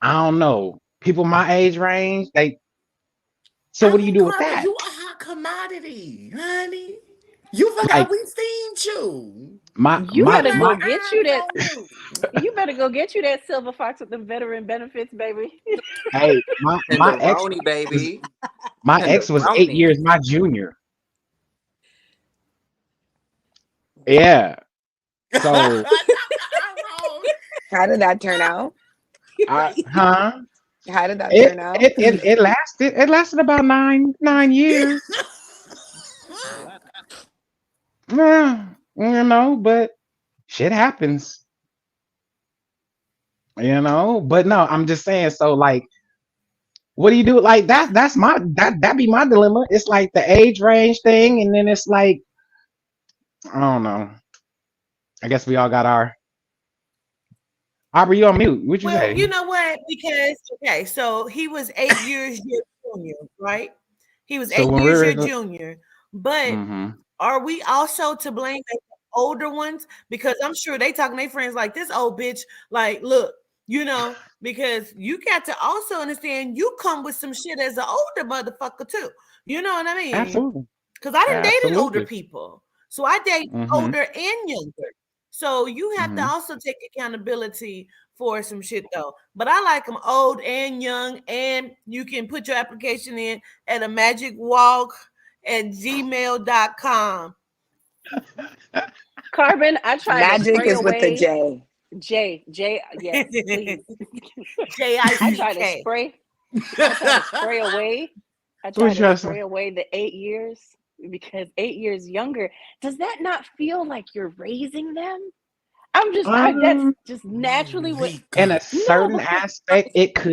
I don't know. People my age range, so what do you do with Carla, that? you a hot commodity, honey. You forgot Like we seen you. You better go my get you that. You better go get you that silver fox with the veteran benefits, baby. hey, my ex Tenderoni, baby. my ex was 8 Tenderoni. years my junior. Yeah. So How did that turn out? Huh? How did that turn out? It lasted about nine years. Yeah, but shit happens. But no, I'm just saying. So like, what do you do? Like that'd be my dilemma. It's like the age range thing, and then it's like, I don't know. I guess we all got our. Aubrey, you on mute. What you Well, say? you know what? Because so he was 8 years your junior, right? He was So 8 when years we're your junior. But mm-hmm. are we also to blame as the older ones? Because I'm sure they talking to their friends like this old bitch. Like, look, because you got to also understand you come with some shit as an older motherfucker too. You know what I mean? Absolutely. Because I didn't dated older Absolutely. people, so I date Mhm. older and younger. So you have to Mhm. also take accountability for some shit though. But I like them old and young, and you can put your application in at a magicwalk@gmail.com. Carbon, I try to Magic spray is with the away. J. J, yes, please. I try to Jick. spray. I try to spray away. I try What's to your spray away the 8 years because 8 years younger. Does that not feel like you're raising them? That's um just naturally what. in a Malika. certain No, aspect That's what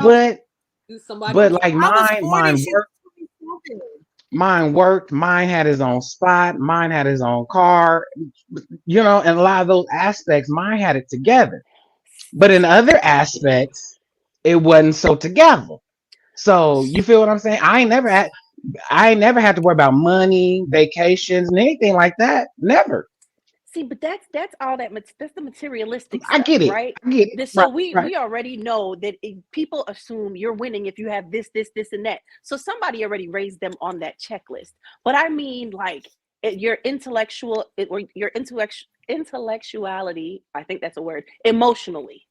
I was but do. Somebody but was like I was mine 40, mine she worked was 27. mine worked, mine had his own spot, mine had his own car, and a lot of those aspects mine had it together. But in other aspects, it wasn't so together. So you feel what I'm saying? I ain't never had to worry about money, vacations, and anything like that. Never. see, but that's all that's the materialistic I stuff, get it. right? I get it. So Right, we right. we already know that people assume you're winning if you have this, and that. So somebody already raised them on that checklist. But I mean, like your or your intellectuality. I think that's a word. Emotionally,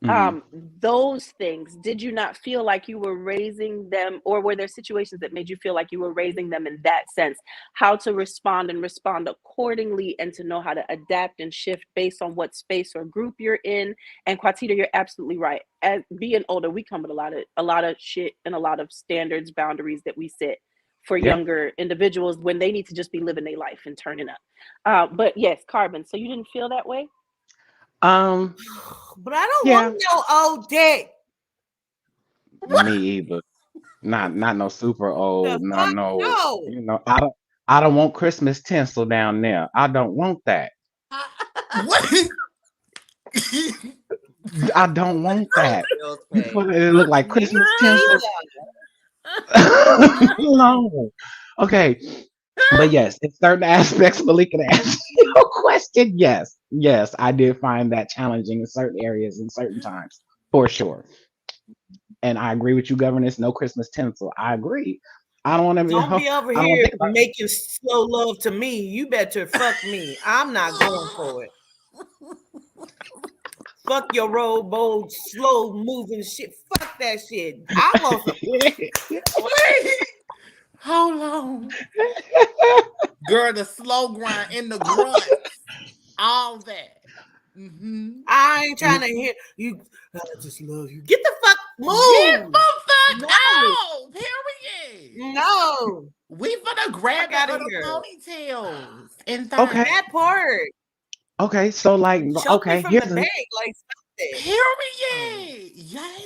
Mhm. those things, did you not feel like you were raising them, or were there situations that made you feel like you were raising them in that sense, how to respond and respond accordingly, and to know how to adapt and shift based on what space or group you're in? And Quatita, you're absolutely right. As being older, we come with a lot of shit and a lot of standards, boundaries that we set for Yeah. younger individuals when they need to just be living their life and turning up. But yes, Carbon, so you didn't feel that way? Um. But I don't Yeah. want no old dick. Me either. Not no super The old. No, fuck no. no. I don't want Christmas tinsel down there. I don't want that. What? I don't want that. Bills You paid. put it look like Me Christmas tinsel. neither. No. Okay. But yes, in certain aspects, Malika, to answer your question, yes, I did find that challenging in certain areas in certain times, for sure. And I agree with you, governess. No Christmas tinsel. I agree. I don't want to. Don't be over I don't here think about. making slow love to me. You better fuck me. I'm not going for it. Fuck your road bold, slow moving shit. Fuck that shit. I want some. Wait. Hold on. Girl, the slow grind in the grunt. All that. I ain't trying to hear you. I just love you. Get the fuck Get move. the fuck No. out. Period. No. We finna grab Fuck the outta other here. ponytails and Okay. things. That part. Okay. So like, Choke me okay. from the back. Like stop that. Period. Yes.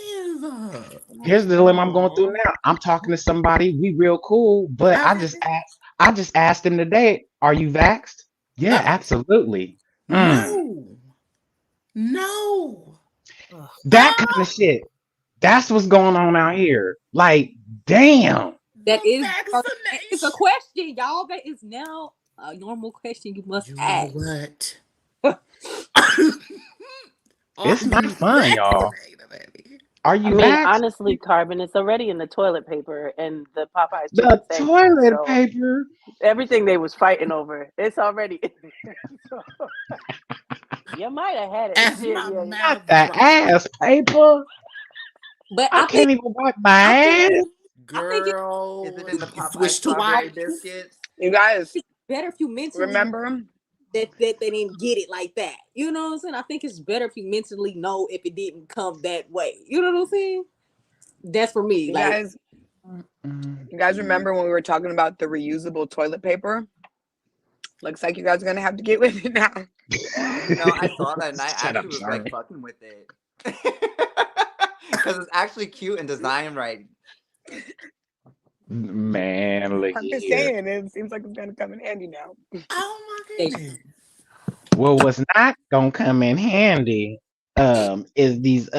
Here's the dilemma I'm going through now. I'm talking to somebody. We real cool, but I just asked. I just asked him today. Are you vaxxed? Yeah, absolutely. No. No. That kind of shit. That's what's going on out here. Like, damn. That is Vaccination. it's a question, y'all. That is now a normal question you must You know ask. what? It's not fun, y'all. Are I you mean, vaxxed? honestly, Carbon, it's already in the toilet paper and the Popeyes The chicken sandwich. toilet So paper. everything they was fighting over, it's already in there. So, you might have had it. As Yeah, my yeah. mouth Not the drops. ass paper. But I I can't think even wipe my ass. Girl, Is it in the Popeye switch to strawberry white. biscuits? You guys it's better if you mentally remember? that they didn't get it like that. You know what I'm saying? I think it's better if you mentally know if it didn't come that way. You know what I'm saying? That's for me. You Like guys remember when we were talking about the reusable toilet paper? Looks like you guys are gonna have to get with it now. No, I saw that and I Shut up, actually was Charlie. like fucking with it. Because it's actually cute and designed right. Man, look I'm just here. saying, it seems like it's gonna come in handy now. Oh my goodness. Well, what's not gonna come in handy is these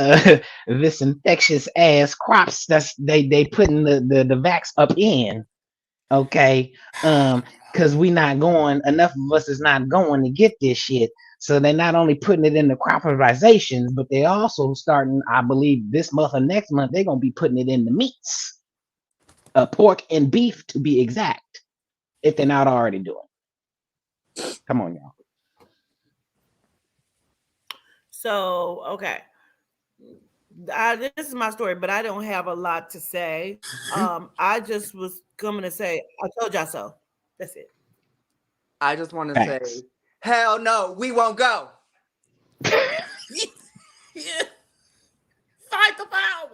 this infectious ass crops that's they putting the vax up in. Okay. Because we not going, enough of us is not going to get this shit. So they're not only putting it in the crop fertilizations, but they also starting, I believe, this month or next month, they're gonna be putting it in the meats. Pork and beef to be exact, if they're not already doing. Come on, y'all. So, okay. This is my story, but I don't have a lot to say. I just was coming to say, I told y'all so. That's it. I just want to Facts. say, hell no, we won't go. Yeah. Fight the power.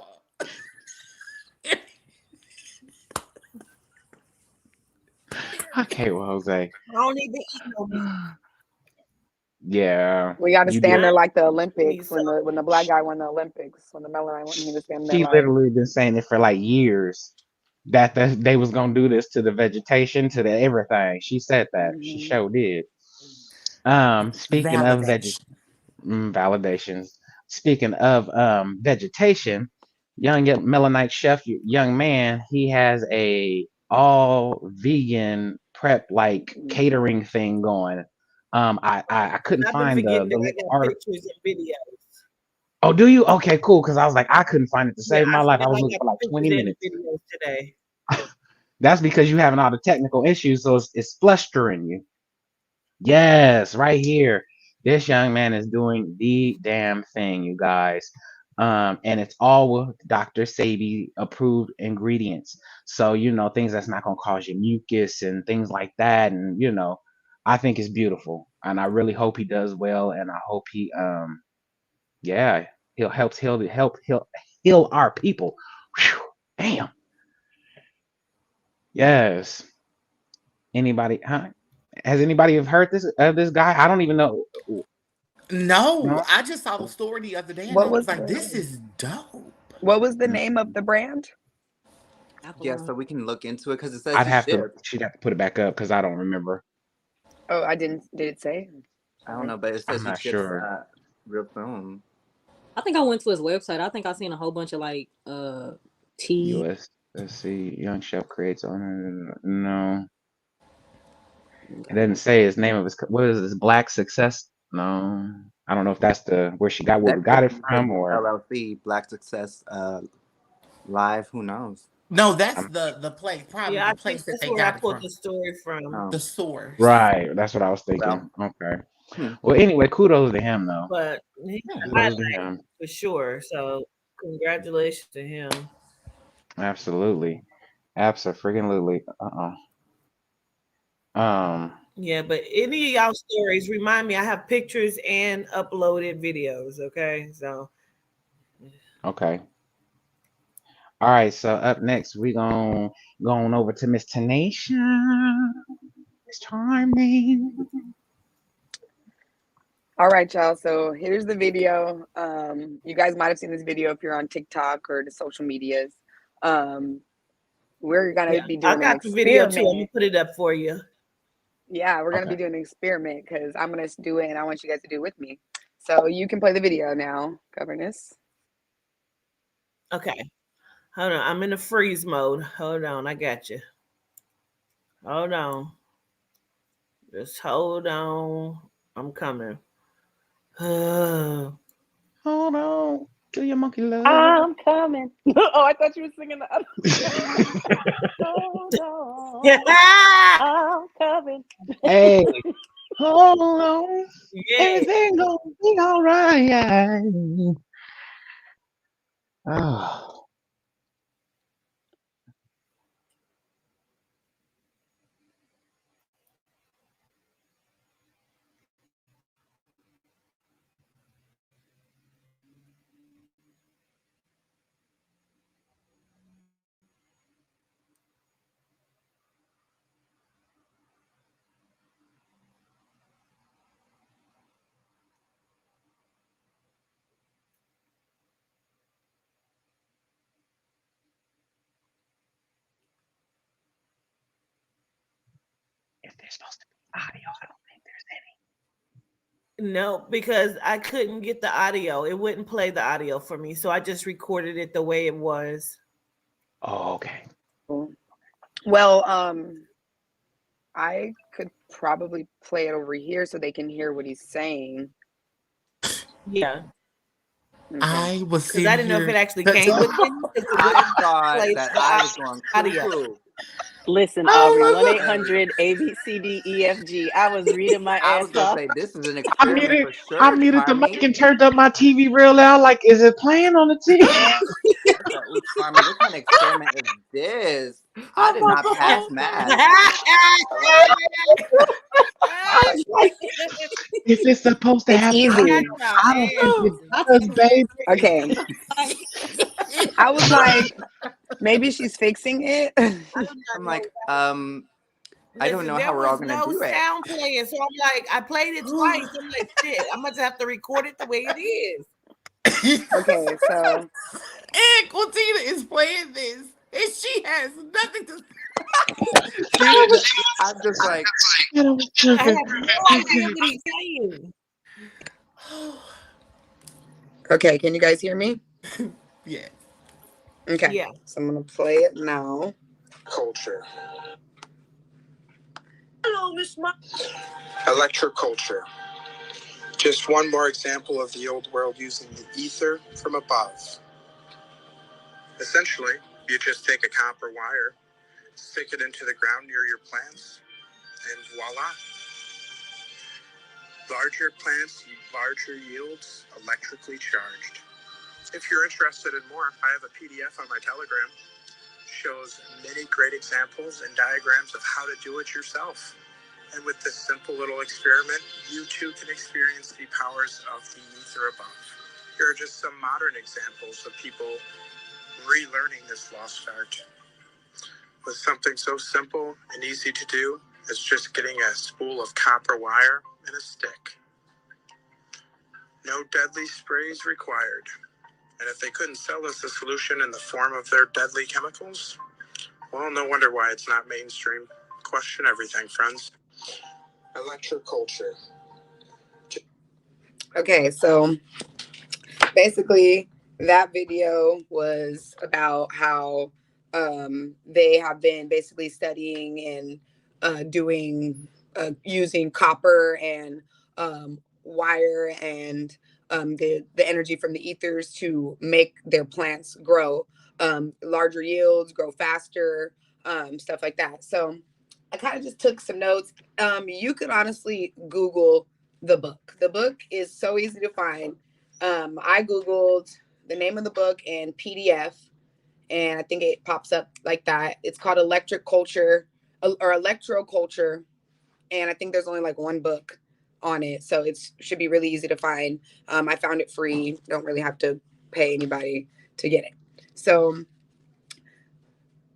Okay, well, Jose. I don't even eat no meat. Yeah. We got to you stand did. there like the Me Olympics so. when the black guy won the Olympics, when the Melanite won, he was standing there She like, literally been saying it for like years that they was gonna do this to the vegetation, to the everything. She said that. She mhm. sure did. Speaking of Validation. validations. Speaking of vegetation, young Melanite chef, young man, he has a all vegan prep like catering thing going. I couldn't I've been find forgetting that I the got article. pictures and videos. Oh, do you? Okay, cool. Because I was like, I couldn't find it to Yeah, save my I life. I still was I looking got for like the 20 pictures and minutes. the videos today. That's because you having all the technical issues, so it's flustering you. Yes, right here. This young man is doing the damn thing, you guys. And it's all with Dr. Sabi approved ingredients. So, things that's not gonna cause you mucus and things like that. And I think it's beautiful. And I really hope he does well. And I hope he yeah, he'll heal our people. Whew, damn. Yes. Anybody has anybody have heard this guy? I don't even know. No, No? I just saw the story the other day and I What was was like, this the is dope. what was the name of the brand? Yeah, so we can look into it because it says I'd he have to. shipped. She'd have to put it back up because I don't remember. Oh, I didn't. Did it say? I don't know, but it I'm says he not ships sure. real soon. I think I went to his website. I think I seen a whole bunch of like tea. US. Let's see. Young chef creates on. No, it doesn't say his name of his. What is this? Black Success? No, I don't know if that's where we That got could it be from, his or LLC, Black Success Live. Who knows? No, that's I'm the place, probably Yeah, I the think place that that's they where I got it pulled from. the story from. The source. right. That's what I was Well, thinking. Okay. Well, anyway, kudos to him though. But he got Yeah. Kudos to highlighted him. for sure. So congratulations to him. Absolutely. Absolutely. Yeah, but any of y'all stories, remind me. I have pictures and uploaded videos. Okay, so Okay. All right. So up next, we going over to Miss Tanisha. Miss Charming. All right, y'all. So here's the video. You guys might have seen this video if you're on TikTok or the social medias. We're gonna yeah, be I doing an got the video too. I'm gonna experiment. put it up for you. Yeah, we're gonna be Okay. doing an experiment because I'm gonna do it and I want you guys to do it with me. So you can play the video now, governess. Okay, hold on. I'm in the freeze mode. Hold on, I got you. Hold on. Just hold on. I'm coming. Hold on. Do your monkey love. I'm coming. Oh, I thought you were singing the other. Hold on. Yeah. I'm coming. Hey, hold on. Yeah. Everything gonna be all right. Oh. If there's supposed to be audio, I don't think there's any. No, because I couldn't get the audio. It wouldn't play the audio for me. So I just recorded it the way it was. Oh, okay. Well, I could probably play it over here so they can hear what he's saying. Yeah. Okay. I was Because I sitting didn't know if here. it actually came with it. I thought Plays that the I was going audio. cuckoo. Listen, Aubrey, Oh my God. 1-800-ABCDEFG. I was reading my I ass was gonna off. say this is an I experiment muted, for I sure, muted the mic Carmi. and turned up my TV real loud. Like, is it playing on the TV? Ooh, Carmi, what kind of experiment is this? I Oh did my not God. pass math. I was like, is it supposed to It's have easy. time? I don't think it I does, baby. Okay. I was like, maybe she's fixing it. I'm like, I don't Listen, know there how we're all was gonna no do it. sound playing, so I'm like, I played it twice. I'm like, shit, I must have to record it the way it is. Okay, so And Quintina is playing this, and she has nothing to I'm just like, I have no idea what he's saying. okay, can you guys hear me? Yeah. Okay. Yeah. So I'm gonna play it now. Culture. Hello, Miss Electroculture. Just one more example of the old world using the ether from above. Essentially, you just take a copper wire, stick it into the ground near your plants, and voila. Larger plants, larger yields, electrically charged. If you're interested in more, I have a PDF on my Telegram. Shows many great examples and diagrams of how to do it yourself. And with this simple little experiment, you too can experience the powers of the ether above. Here are just some modern examples of people relearning this lost art. With something so simple and easy to do as just getting a spool of copper wire and a stick. No deadly sprays required. And if they couldn't sell us a solution in the form of their deadly chemicals, well, no wonder why it's not mainstream. Question everything, friends. Electroculture. Okay, so basically that video was about how they have been basically studying and doing using copper and wire and the energy from the ethers to make their plants grow larger yields, grow faster, stuff like that. So I kind of just took some notes. You could honestly Google the book. The book is so easy to find. I Googled the name of the book and PDF, and I think it pops up like that. It's called Electric Culture or Electroculture, and I think there's only like one book on it, so it should be really easy to find. I found it free. Don't really have to pay anybody to get it. So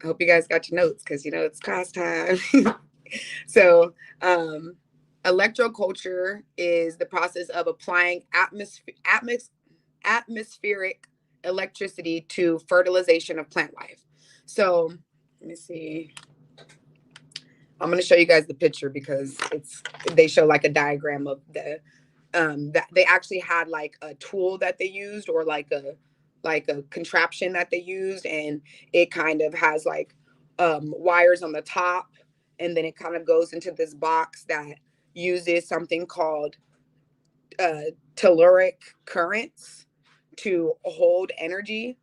I hope you guys got your notes because it's class time. So electroculture is the process of applying atmospheric electricity to fertilization of plant life. So let me see. I'm going to show you guys the picture because they show like a diagram of the that they actually had like a tool that they used or like a contraption that they used, and it kind of has like wires on the top, and then it kind of goes into this box that uses something called telluric currents to hold energy,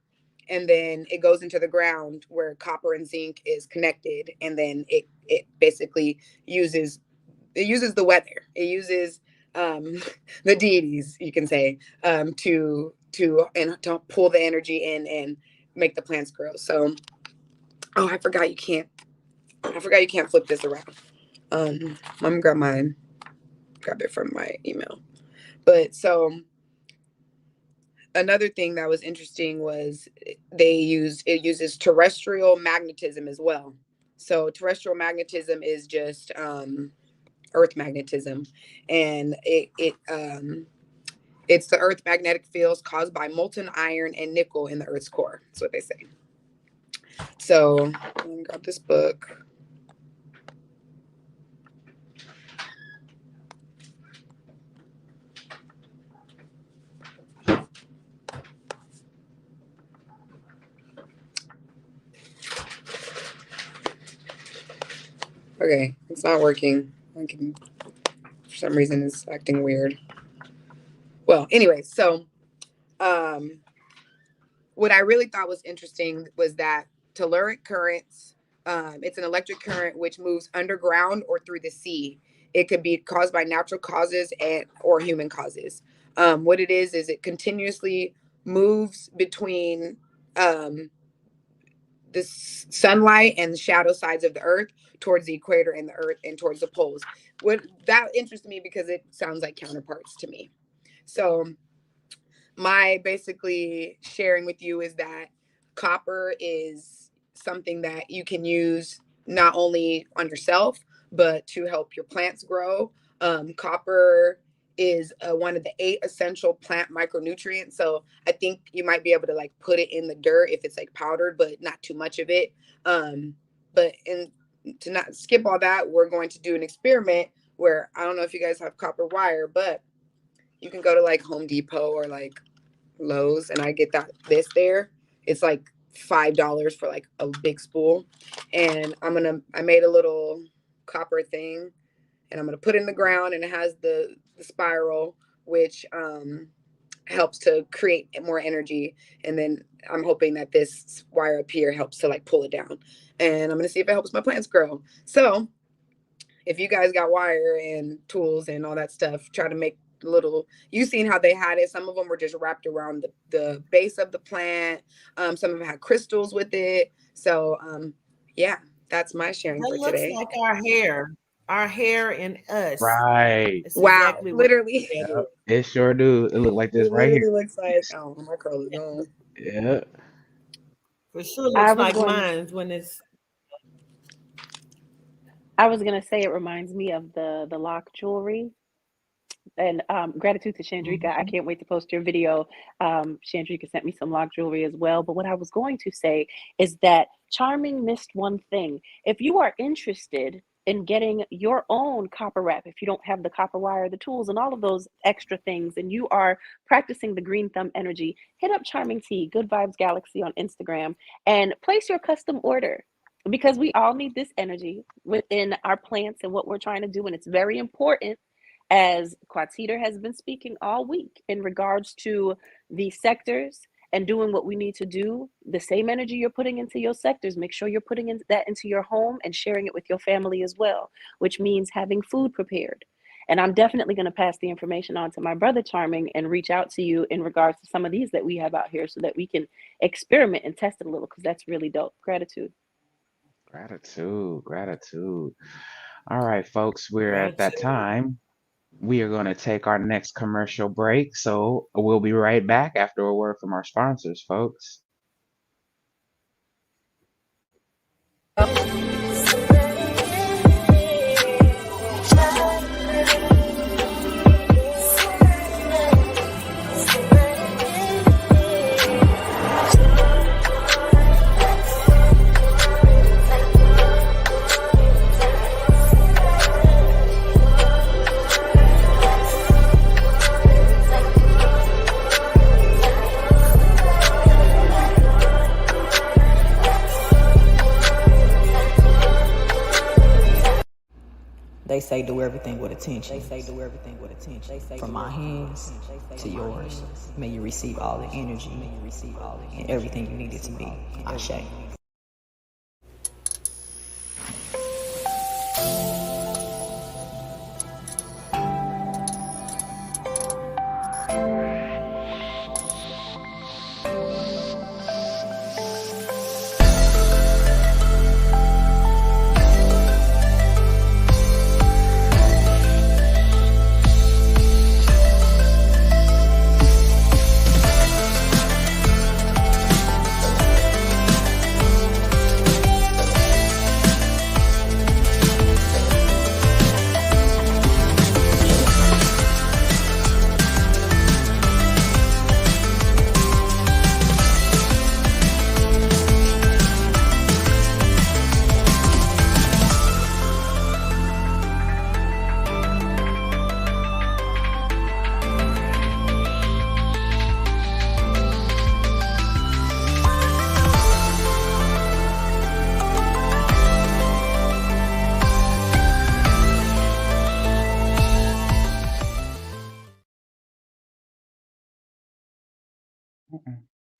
and then it goes into the ground where copper and zinc is connected, and then it basically uses the weather, it uses the deities, you can say, to pull the energy in and make the plants grow. So I forgot you can't flip this around. Let me grab it from my email. But so another thing that was interesting was it uses terrestrial magnetism as well. So terrestrial magnetism is just earth magnetism, and it's the earth magnetic fields caused by molten iron and nickel in the earth's core. That's what they say. So let me grab this book. Okay, it's not working. For some reason it's acting weird. Well, anyway, so what I really thought was interesting was that telluric currents It's an electric current which moves underground or through the sea. It could be caused by natural causes and or human causes. What it is it continuously moves between um, the sunlight and the shadow sides of the earth towards the equator and the earth and towards the poles. What that interests me because it sounds like counterparts to me. So my basically sharing with you is that copper is something that you can use not only on yourself but to help your plants grow. Copper is one of the 8 essential plant micronutrients, so I think you might be able to like put it in the dirt if it's like powdered, but not too much of it. But in to not skip all that, we're going to do an experiment where I don't know if you guys have copper wire, but you can go to like Home Depot or like Lowe's, and I get this there. It's like $5 for like a big spool, and I made a little copper thing, and I'm gonna put it in the ground, and it has the spiral, which helps to create more energy, and then I'm hoping that this wire up here helps to like pull it down, and I'm gonna see if it helps my plants grow. So if you guys got wire and tools and all that stuff, try to make little, you seen how they had it. Some of them were just wrapped around the base of the plant. Some of them had crystals with it. So yeah, that's my sharing That for looks today. like our hair and us. Right. It's Wow, exactly what literally. it Yep. It sure do. It look like this It right here. literally looks like, oh, my curl is gone. Yeah. for sure I looks was like going mine when it's I was gonna say it reminds me of the lock jewelry. And gratitude to Chandrika. I can't wait to post your video. Chandrika sent me some lock jewelry as well. But what I was going to say is that Charming missed one thing. If you are interested in getting your own copper wrap, if you don't have the copper wire, the tools, and all of those extra things, and you are practicing the green thumb energy, hit up Charming Tea, Good Vibes Galaxy on Instagram, and place your custom order. Because we all need this energy within our plants and what we're trying to do. And it's very important, as Quatita has been speaking all week in regards to the sectors and doing what we need to do. The same energy you're putting into your sectors, make sure you're putting that into your home and sharing it with your family as well, which means having food prepared. And I'm definitely going to pass the information on to my brother Charming and reach out to you in regards to some of these that we have out here so that we can experiment and test it a little, because that's really dope. Gratitude. Gratitude. All right, folks, we're at that time. We are going to take our next commercial break. So we'll be right back after a word from our sponsors, folks. They say do everything with attention. From my hands to yours. May you receive all the energy and everything you need it to be. Ashe.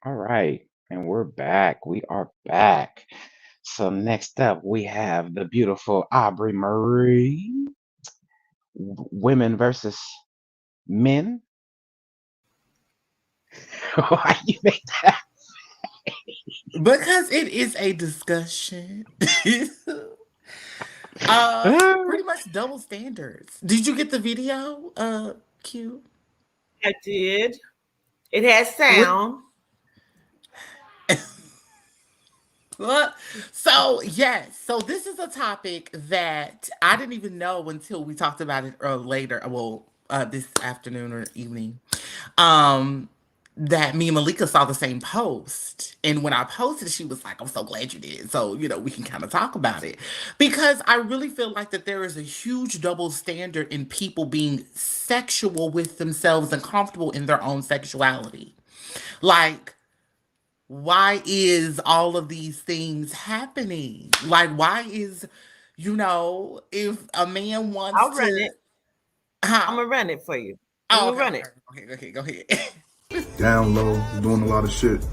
All right, and we're back. We are back. So next up, we have the beautiful Aubrey Marie. Women versus men. Why you make that? Because it is a discussion. Pretty much double standards. Did you get the video, Q? I did. It has sound. So yes, so this is a topic that I didn't even know until we talked about it later. Well, this afternoon or evening. That me and Malika saw the same post, and when I posted, she was like, "I'm so glad you did." So we can kind of talk about it because I really feel like that there is a huge double standard in people being sexual with themselves and comfortable in their own sexuality, like. Why is all of these things happening? Like, why is, if a man wants I'll run to. it. I'm gonna run it for you. I'm gonna run it. Okay, go ahead. Down low, doing a lot of shit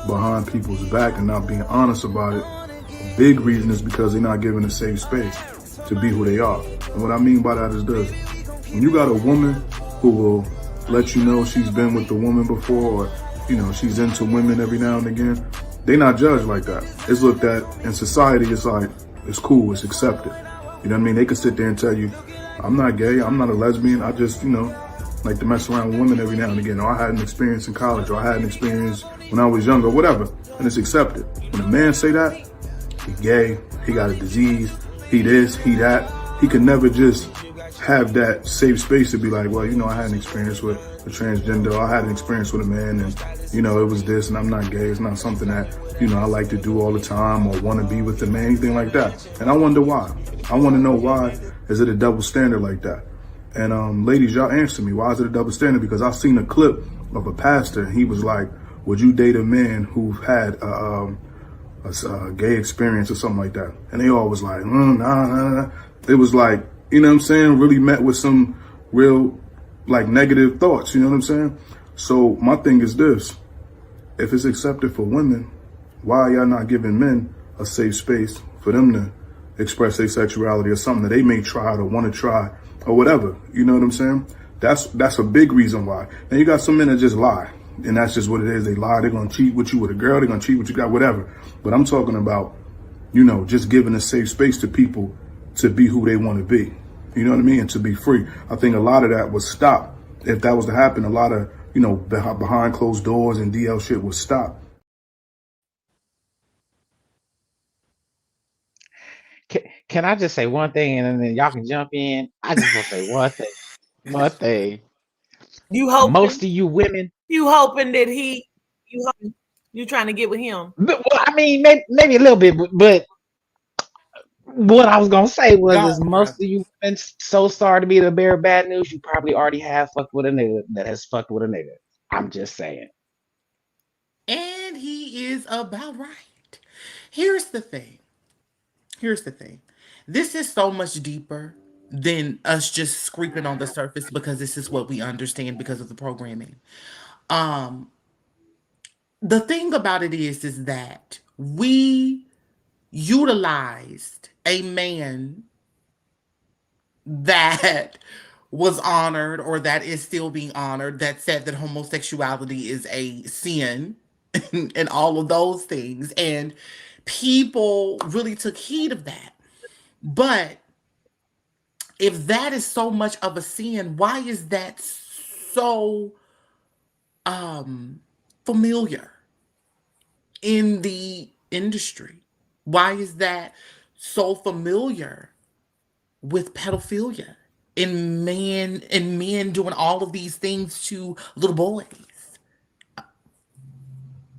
behind people's back and not being honest about it. A big reason is because they're not given a safe space to be who they are. And what I mean by that is this. When you got a woman who will let you know she's been with the woman before, or she's into women every now and again, they not judged like that. It's looked at in society, it's like, it's cool, it's accepted. You know what I mean? They could sit there and tell you, I'm not gay, I'm not a lesbian, I just, like to mess around with women every now and again. Or I had an experience in college, or I had an experience when I was younger, whatever. And it's accepted. When a man say that, he gay, he got a disease, he this, he that, he can never just have that safe space to be like, well, I had an experience with a transgender, or I had an experience with a man, and it was this, and I'm not gay. It's not something that I like to do all the time or want to be with a man, anything like that. And I wonder why. I want to know why is it a double standard like that? And ladies, y'all answer me. Why is it a double standard? Because I've seen a clip of a pastor, and he was like, would you date a man who had a gay experience or something like that? And they all was like, nah. It was like, you know what I'm saying, really met with some real negative thoughts, you know what I'm saying? So my thing is this, if it's accepted for women, why are y'all not giving men a safe space for them to express their sexuality or something that they may try or want to try or whatever, you know what I'm saying? That's a big reason why. Now you got some men that just lie, and that's just what it is. They lie, they're gonna cheat with you with a girl, they're gonna cheat with you, got whatever. But I'm talking about, just giving a safe space to people to be who they want to be. You know what I mean? And to be free. I think a lot of that would stop. If that was to happen, a lot of, behind closed doors and DL shit would stop. Can I just say one thing and then y'all can jump in? I just want to say one thing. One thing. You hoping? Most of you women. You hoping that you trying to get with him? Well, I mean, maybe a little bit, but what I was gonna say was, most of you women so sorry to be the bearer of bad news. You probably already have fucked with a nigga that has fucked with a nigga. I'm just saying. And he is about right. Here's the thing. This is so much deeper than us just scraping on the surface, because this is what we understand because of the programming. The thing about it is that we utilized a man that was honored, or that is still being honored, that said that homosexuality is a sin and all of those things. And people really took heed of that. But if that is so much of a sin, why is that so familiar in the industry? Why is that so familiar with pedophilia and men doing all of these things to little boys?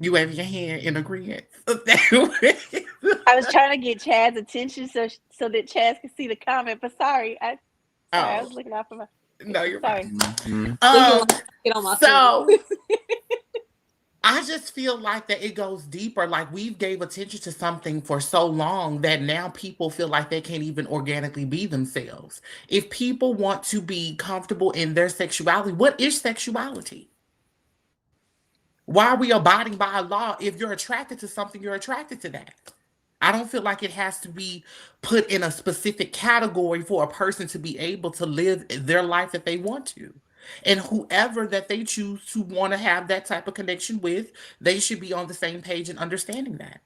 You have your hand in agreement. I was trying to get Chad's attention so that Chad could see the comment, but sorry, I was looking out for my. No, you're sorry. Get on my so I just feel like that it goes deeper. Like, we've gave attention to something for so long that now people feel like they can't even organically be themselves. If people want to be comfortable in their sexuality, what is sexuality? Why are we abiding by a law? If you're attracted to something, you're attracted to that. I don't feel like it has to be put in a specific category for a person to be able to live their life if they want to. And whoever that they choose to want to have that type of connection with, they should be on the same page and understanding that.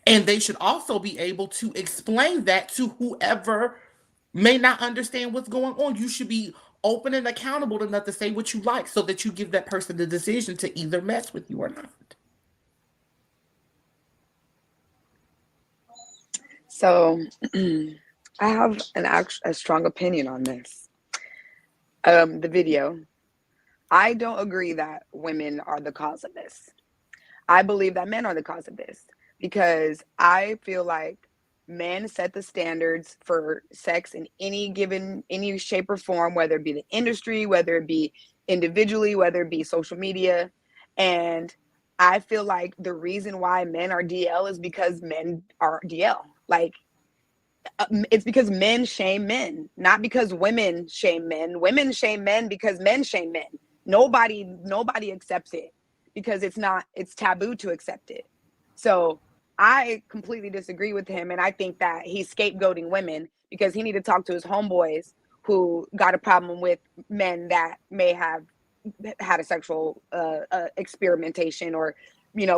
And they should also be able to explain that to whoever may not understand what's going on. You should be open and accountable enough to say what you like so that you give that person the decision to either mess with you or not. So I have a strong opinion on this. The video. I don't agree that women are the cause of this. I believe that men are the cause of this because I feel like men set the standards for sex in any shape or form, whether it be the industry, whether it be individually, whether it be social media. And I feel like the reason why men are DL is because men are DL. Like, it's because men shame men, not because women shame men. Women shame men because men shame men. Nobody accepts it because it's taboo to accept it. So I completely disagree with him. And I think that he's scapegoating women because he need to talk to his homeboys who got a problem with men that may have had a sexual experimentation or,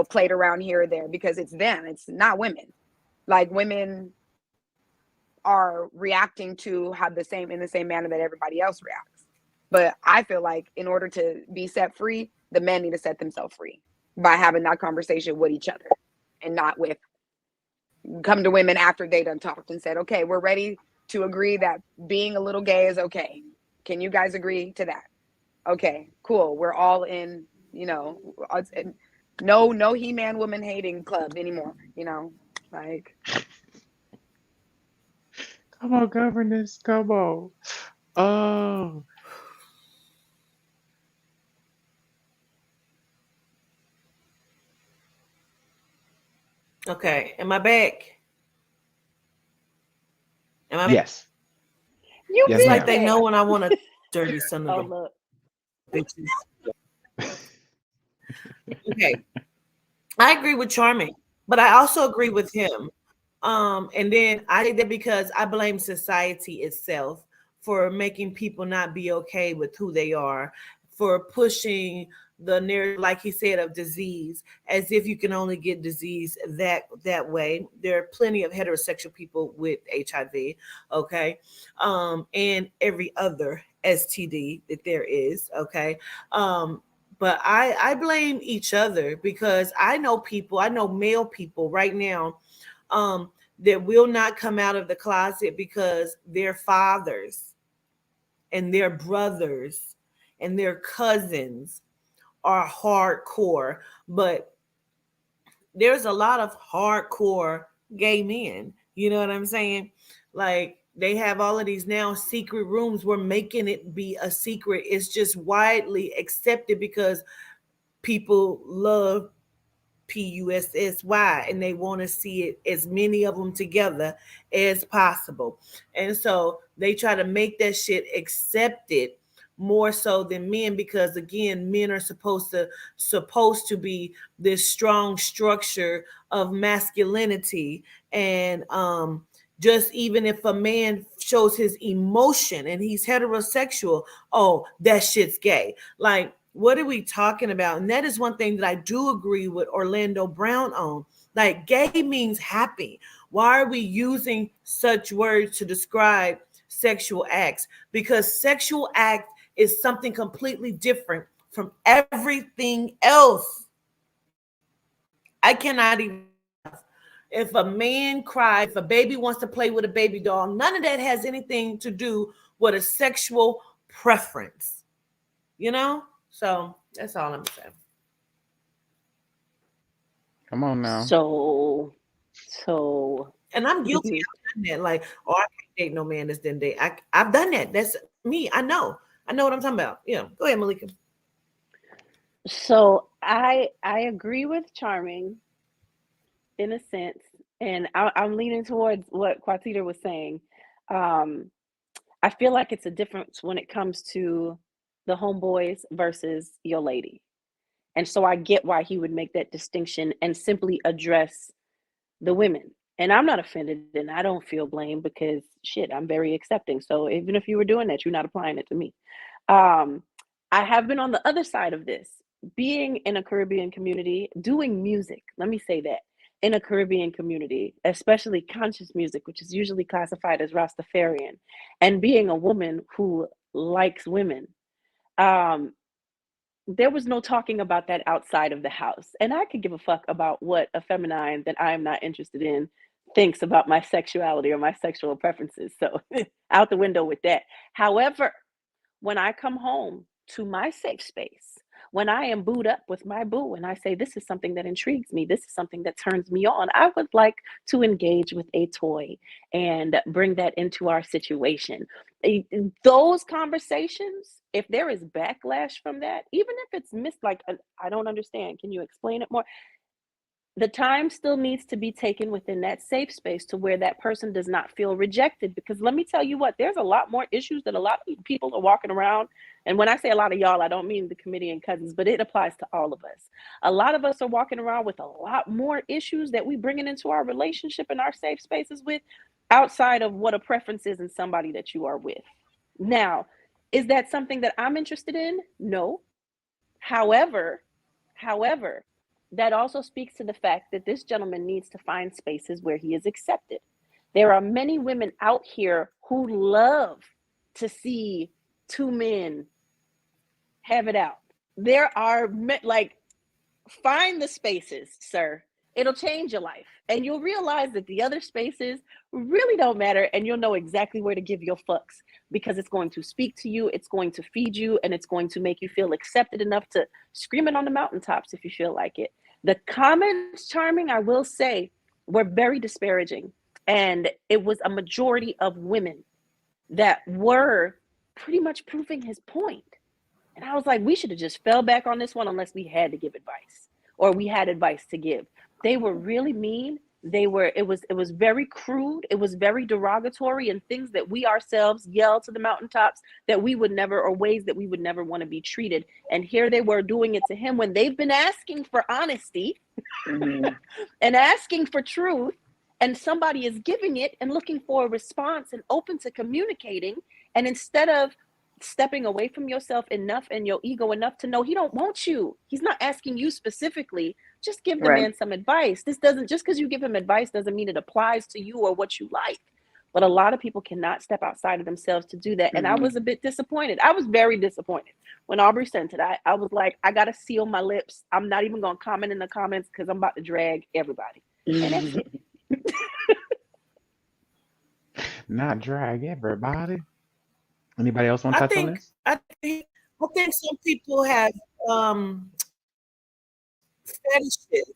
played around here or there, because it's them. It's not women. Like, women are reacting to in the same manner that everybody else reacts. But I feel like in order to be set free, the men need to set themselves free by having that conversation with each other and not come to women after they done talked and said, okay, we're ready to agree that being a little gay is okay. Can you guys agree to that? Okay, cool. We're all in, no He-Man woman hating club anymore, like. Come on, governess. Come on. Oh. Okay. Am I back? Yes. It's like they know when I want to dirty son of look. bitches. Okay. I agree with Charming, but I also agree with him. And then I did that because I blame society itself for making people not be okay with who they are, for pushing the narrative, like he said, of disease, as if you can only get disease that way. There are plenty of heterosexual people with HIV, okay, and every other STD that there is, okay. But I blame each other because I know male people right now that will not come out of the closet because their fathers and their brothers and their cousins are hardcore. But there's a lot of hardcore gay men. You know what I'm saying? Like, they have all of these now secret rooms. We're making it be a secret. It's just widely accepted because people love PUSSY and they want to see it, as many of them together as possible. And so they try to make that shit accepted more so than men, because again, men are supposed to be this strong structure of masculinity. And just even if a man shows his emotion and he's heterosexual, oh, that shit's gay. Like, what are we talking about? And that is one thing that I do agree with Orlando Brown on. Like, gay means happy. Why are we using such words to describe sexual acts? Because sexual act is something completely different from everything else. I cannot even. If a man cries, if a baby wants to play with a baby doll, none of that has anything to do with a sexual preference. So that's all I'm saying. Come on now. So, and I'm guilty. I've done that. Like, I can't date no man that's didn't date. I've done that. That's me. I know what I'm talking about. Yeah. Go ahead, Malika. So I agree with Charming in a sense, and I'm leaning towards what Quatita was saying. I feel like it's a difference when it comes to the homeboys versus your lady. And so I get why he would make that distinction and simply address the women. And I'm not offended and I don't feel blame because shit, I'm very accepting. So even if you were doing that, you're not applying it to me. Um, I have been on the other side of this, being in a Caribbean community, doing music. Let me say that in a Caribbean community, especially conscious music, which is usually classified as Rastafarian, and being a woman who likes women. Um, there was no talking about that outside of the house. And I could give a fuck about what a feminine that I am not interested in thinks about my sexuality or my sexual preferences. So out the window with that. However, when I come home to my safe space, when I am booed up with my boo and I say, this is something that intrigues me, this is something that turns me on, I would like to engage with a toy and bring that into our situation. Those conversations, if there is backlash from that, even if it's missed, like, I don't understand, can you explain it more? The time still needs to be taken within that safe space to where that person does not feel rejected. Because let me tell you what, there's a lot more issues that a lot of people are walking around. And when I say a lot of y'all, I don't mean the committee and cousins, but it applies to all of us. A lot of us are walking around with a lot more issues that we bringing into our relationship and our safe spaces with, outside of what a preference is in somebody that you are with. Now, is that something that I'm interested in? No. However, that also speaks to the fact that this gentleman needs to find spaces where he is accepted. There are many women out here who love to see two men have it out. There are like, find the spaces, sir. It'll change your life. And you'll realize that the other spaces really don't matter. And you'll know exactly where to give your fucks, because it's going to speak to you, it's going to feed you, and it's going to make you feel accepted enough to scream it on the mountaintops if you feel like it. The comments, Charming, I will say, were very disparaging. And it was a majority of women that were pretty much proving his point. And I was like, we should have just fell back on this one unless we had to give advice or we had advice to give. They were really mean. It was very crude. It was very derogatory, and things that we ourselves yell to the mountaintops that we would never, or ways that we would never want to be treated. And here they were doing it to him when they've been asking for honesty and asking for truth, and somebody is giving it and looking for a response and open to communicating. And instead of stepping away from yourself enough and your ego enough to know he don't want you, he's not asking you specifically, just give the man some advice. This doesn't, just because you give him advice doesn't mean it applies to you or what you like. But a lot of people cannot step outside of themselves to do that. And I was a bit disappointed. I was very disappointed when Aubrey sent it. I was like, I gotta seal my lips. I'm not even gonna comment in the comments because I'm about to drag everybody. And that's it. Not drag everybody. Anybody else want to touch on this? I think some people have fetishes.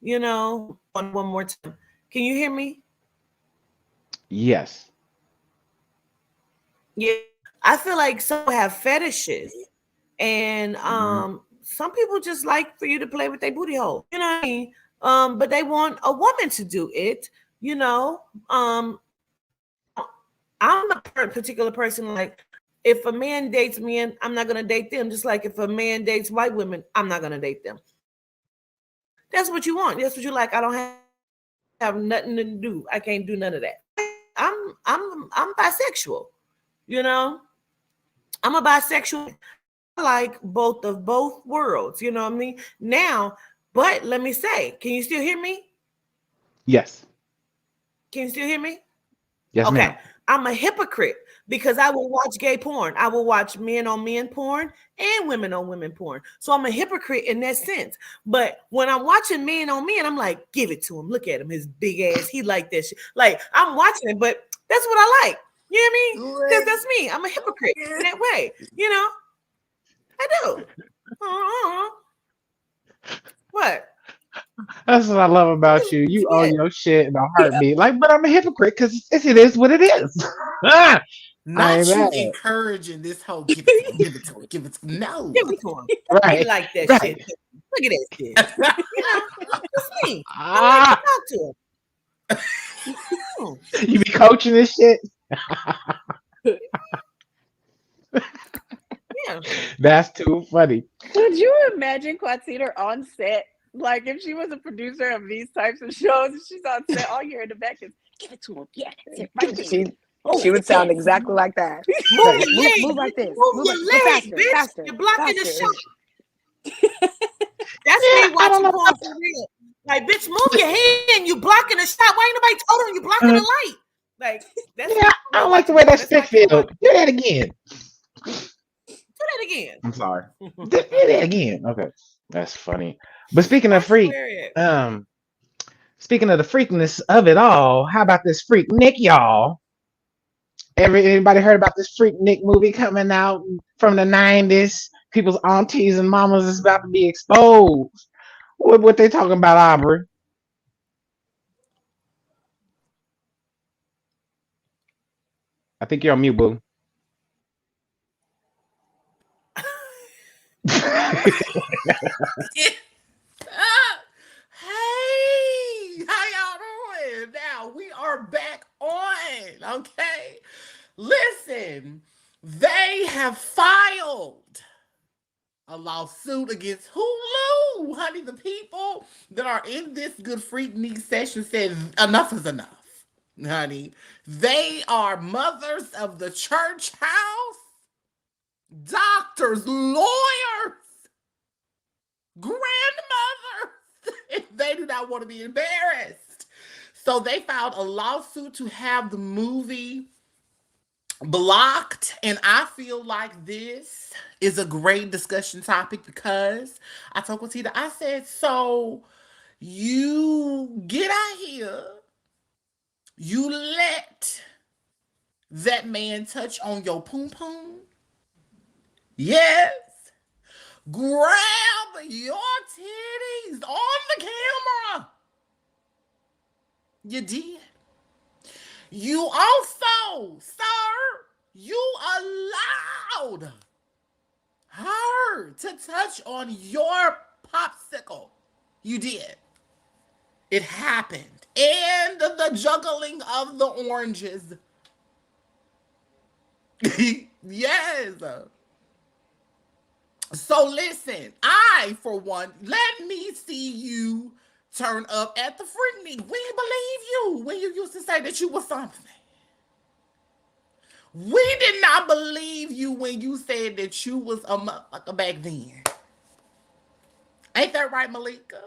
You know, one more time. Can you hear me? Yes. Yeah, I feel like some have fetishes, and some people just like for you to play with their booty hole. You know what I mean? But they want a woman to do it. You know, I'm a particular person, like, if a man dates men, I'm not going to date them. Just like if a man dates white women, I'm not going to date them. That's what you want. That's what you like. I don't have nothing to do. I can't do none of that. I'm bisexual, you know? I'm a bisexual. I like both worlds, you know what I mean? Now, but let me say, can you still hear me? Yes. Can you still hear me? Yes, okay. ma'am. I'm a hypocrite because I will watch gay porn. I will watch men on men porn and women on women porn. So I'm a hypocrite in that sense. But when I'm watching men on men, I'm like, give it to him. Look at him, his big ass. He like that shit. Like, I'm watching it, but that's what I like. You know what I mean? Because that's me. I'm a hypocrite in that way. You know? I do. What? That's what I love about you. You own your shit in a heartbeat. Like, but I'm a hypocrite because it is what it is. Not you encouraging this whole give it to him, give it to him, give it to him. No. Give it to him. Right. He like that Right. shit. Look at that shit. You know, that's me. I like to talk to him. You be coaching this shit? Yeah. That's too funny. Could you imagine Quatsita on set Like if she was a producer of these types of shows, and she's on set, all you hear in the back is "Give it to him, yeah, that's it, right there." She would sound exactly like that. Move your legs. Move like this. Move your Go legs, faster, bitch. faster, You're blocking the faster. shot. That's me watching porn for real. Like, bitch, move your hand. You blocking the shot. Why ain't nobody told him you blocking the light? Like, that's Yeah, I don't like the way that stick feels. Do that again. Do that again. I'm sorry. Do that again. Okay, that's funny. But speaking of freak, speaking of the freakiness of it all, how about this Freak Nick, y'all? Anybody heard about this Freak Nick movie coming out from the 90s? People's aunties and mamas is about to be exposed. What they talking about, Aubrey? I think you're on mute, boo. Hey, how y'all doing? Now we are back on. Okay, listen, they have filed a lawsuit against Hulu. Honey, the people that are in this Good Freak Neat session said enough is enough. Honey, they are mothers of the church house, doctors, lawyers, grandmothers. They do not want to be embarrassed. So they filed a lawsuit to have the movie blocked. And I feel like this is a great discussion topic because I told Quatita, I said, so you get out here, you let that man touch on your poom poom. Yes. Grab your titties on the camera. You did. You also, sir, you allowed her to touch on your popsicle. You did. It happened. And the juggling of the oranges. Yes. So listen, I, for one, let me see you turn up at the Freak Meet. We believe you when you used to say that you were something. We did not believe you when you said that you was a motherfucker back then. Ain't that right, Malika?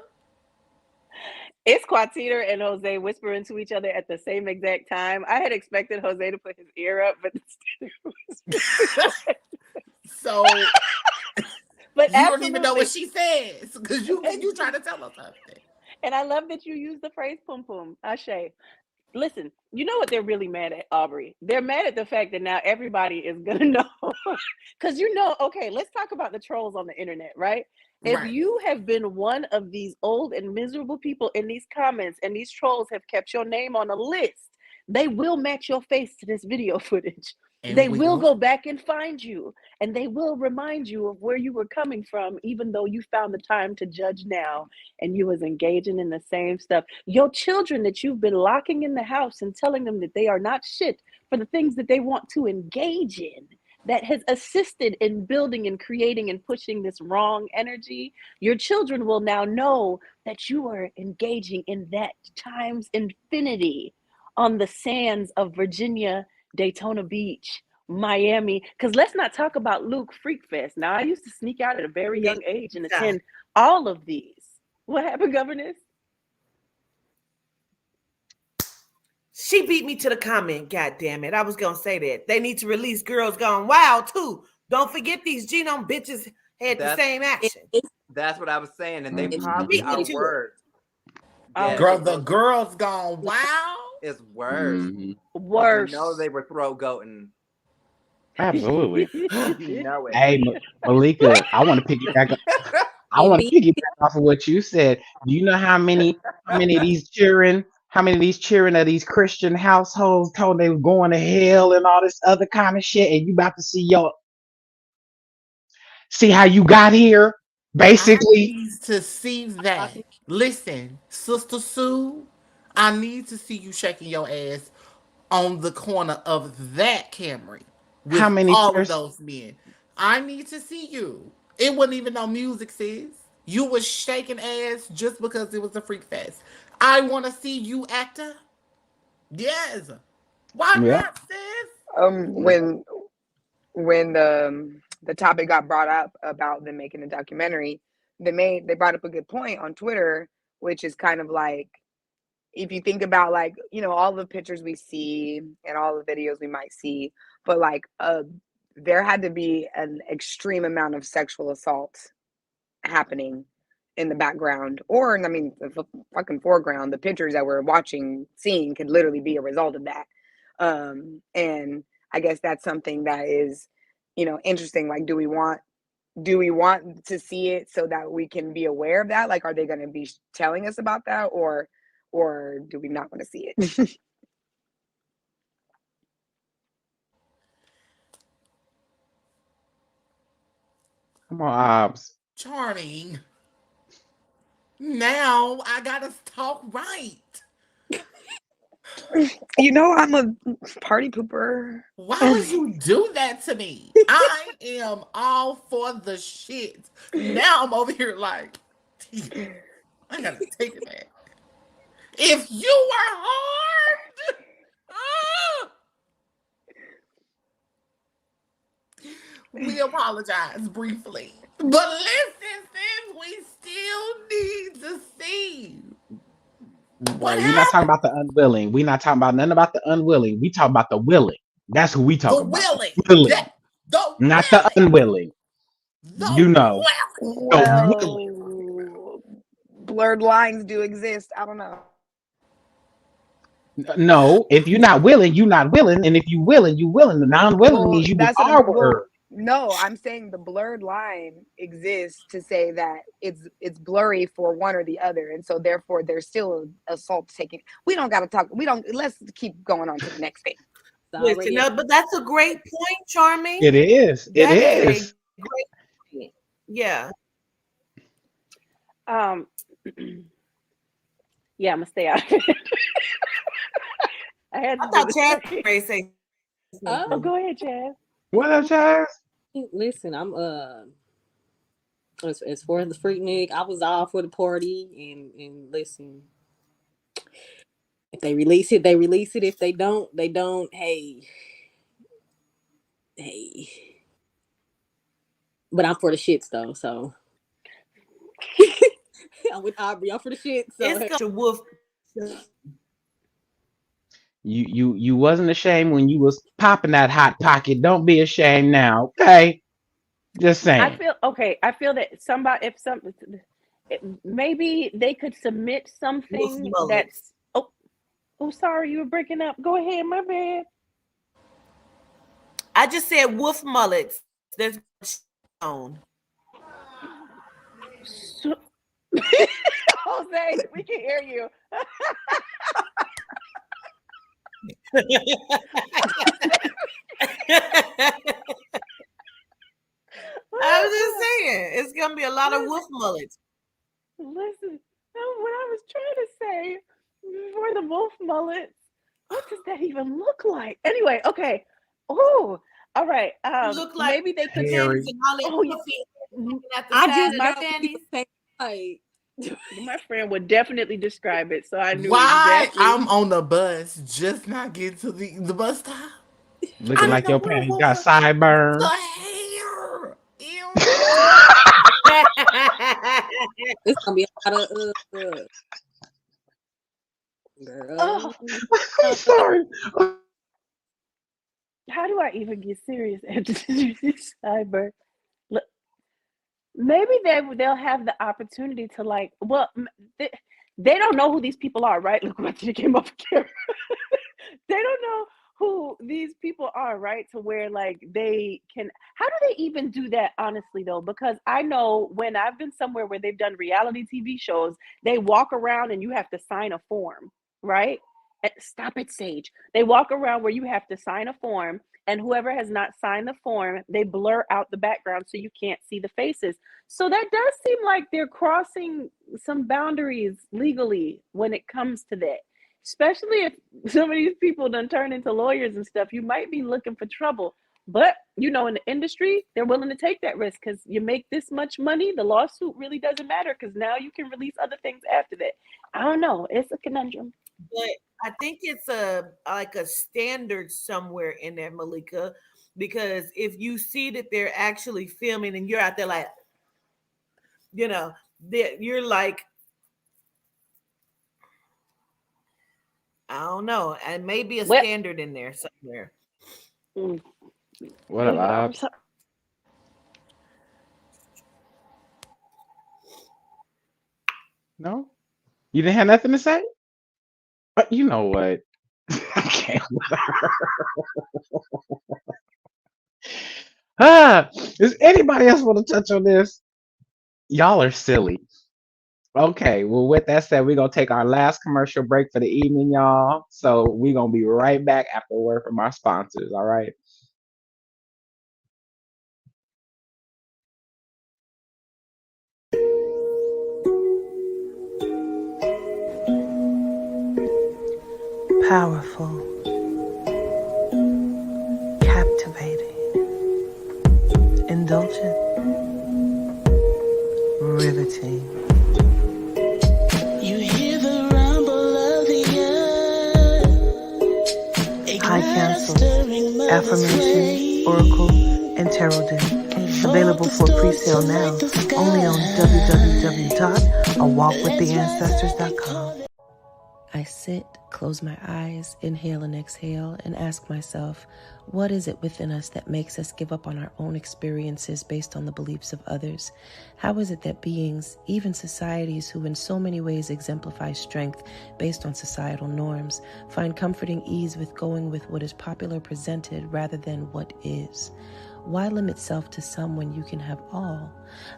It's Quatita and Jose whispering to each other at the same exact time. I had expected Jose to put his ear up, but so but you don't even know what she says because you trying to tell us something. And I love that you use the phrase "pum pum." Ashe. Listen, you know what they're really mad at, Aubrey? They're mad at the fact that now everybody is gonna know. Because okay, let's talk about the trolls on the internet, right? If you have been one of these old and miserable people in these comments and these trolls have kept your name on a list, they will match your face to this video footage. And they will go back and find you, and they will remind you of where you were coming from, even though you found the time to judge now and you was engaging in the same stuff. Your children that you've been locking in the house and telling them that they are not shit for the things that they want to engage in, that has assisted in building and creating and pushing this wrong energy, your children will now know that you are engaging in that times infinity on the sands of Virginia, Daytona Beach, Miami. Because let's not talk about Luke Freak Fest. Now, I used to sneak out at a very young age and attend all of these. What happened, Governess? She beat me to the comment. God damn it. I was going to say that. They need to release Girls Gone Wild, too. Don't forget these genome bitches had the same action. That's what I was saying. And they probably are worse. Girl, the Girls Gone Wild is worse. Worse. You know they were throat goating. Absolutely. You know it. Hey, Malika, I want to piggyback. I want to piggyback off of what you said. Do you know how many of these children of these Christian households told they were going to hell and all this other kind of shit, and you about to see how you got here? Basically, I need to see that. Listen, Sister Sue, I need to see you shaking your ass on the corner of that Camry with how many all of those men. I need to see you. It wasn't even no music, sis. You was shaking ass just because it was a freak fest. I want to see you, actor. Yes. Why Yeah. not, sis? When the topic got brought up about them making a documentary, they brought up a good point on Twitter, which is kind of like, if you think about, like, you know, all the pictures we see and all the videos we might see, but like there had to be an extreme amount of sexual assault happening in the background, or I mean the fucking foreground. The pictures that we're seeing could literally be a result of that. And I guess that's something that is, you know, interesting. Like, do we want to see it so that we can be aware of that? Like, are they going to be telling us about that, or do we not want to see it? Come on, Obs. Charming. Now I gotta talk right. You know, I'm a party pooper. Why would you do that to me? I am all for the shit. Now I'm over here like, I gotta take it back. If you were harmed, we apologize briefly. But listen, sis, we still need to see. Right, we're not talking about the unwilling. We're not talking about nothing about the unwilling. We talk about the willing. That's who we talk about. Willing. Not the unwilling. You know. Well, blurred lines do exist. I don't know. No, if you're not willing, you're not willing. And if you willing, you willing. The non-willing means you are word. No, I'm saying the blurred line exists to say that it's blurry for one or the other, and so therefore there's still assault taking. We don't got to talk. Let's keep going on to the next thing. Listen, no, but that's a great point, Charming. It is. It is. Great point. Yeah. Yeah, I'm gonna stay out. I thought Chaz was say. Oh, go ahead, Chaz. What up, Chaz? Listen, I'm as far as the Freaknik, I was all for the party, and listen, if they release it, they release it. If they don't, they don't. Hey. But I'm for the shits though, so I'm with Aubrey. I'm for the shits. So it's such a wolf. You wasn't ashamed when you was popping that hot pocket. Don't be ashamed now, okay? Just saying. I feel that maybe they could submit something that's. Oh, sorry, you were breaking up. Go ahead, my bad. I just said wolf mullets. There's shown. Jose, we can hear you. I was just saying, it's gonna be a lot of wolf mullets. Listen, what I was trying to say for the wolf mullets, what does that even look like? Anyway, okay. Oh, all right. Look like maybe they could. My friend would definitely describe it, so I knew why exactly. I'm on the bus, just not getting to the bus stop. Looking like your panties got sideburns. The hair. It's gonna be a lot of girl. Oh. I'm sorry. How do I even get serious after this sideburn? Maybe they'll have the opportunity to, like, well, they don't know who these people are, right? Look what they came up here. They don't know who these people are, right? To where, like, they can. How do they even do that, honestly, though? Because I know when I've been somewhere where they've done reality TV shows, they walk around and you have to sign a form, right? Stop it, Sage. They walk around where you have to sign a form, and whoever has not signed the form, they blur out the background so you can't see the faces. So that does seem like they're crossing some boundaries legally when it comes to that. Especially if some of these people done turn into lawyers and stuff, you might be looking for trouble. But you know, in the industry, they're willing to take that risk because you make this much money. The lawsuit really doesn't matter because now you can release other things after that. I don't know. It's a conundrum. But I think it's a like a standard somewhere in there, Malika, because if you see that they're actually filming and you're out there like, you know, that you're like, I don't know, and maybe a Well, standard in there somewhere. mm, What up, I'm Ops? so- No? You didn't have nothing to say? But you know what? I can't with her. Does anybody else want to touch on this? Y'all are silly. Okay, well, with that said, we're gonna take our last commercial break for the evening, y'all. So we're gonna be right back after a word from our sponsors, all right? Powerful, captivating, indulgent, riveting. You hear the rumble of the earth. High Council, Affirmation, Oracle, and Tarot Deck. Available for pre-sale now only on www.awalkwiththeancestors.com. I sit, close my eyes, inhale and exhale, and ask myself, what is it within us that makes us give up on our own experiences based on the beliefs of others? How is it that beings, even societies who in so many ways exemplify strength based on societal norms, find comforting ease with going with what is popular presented rather than what is? Why limit self to some when you can have all?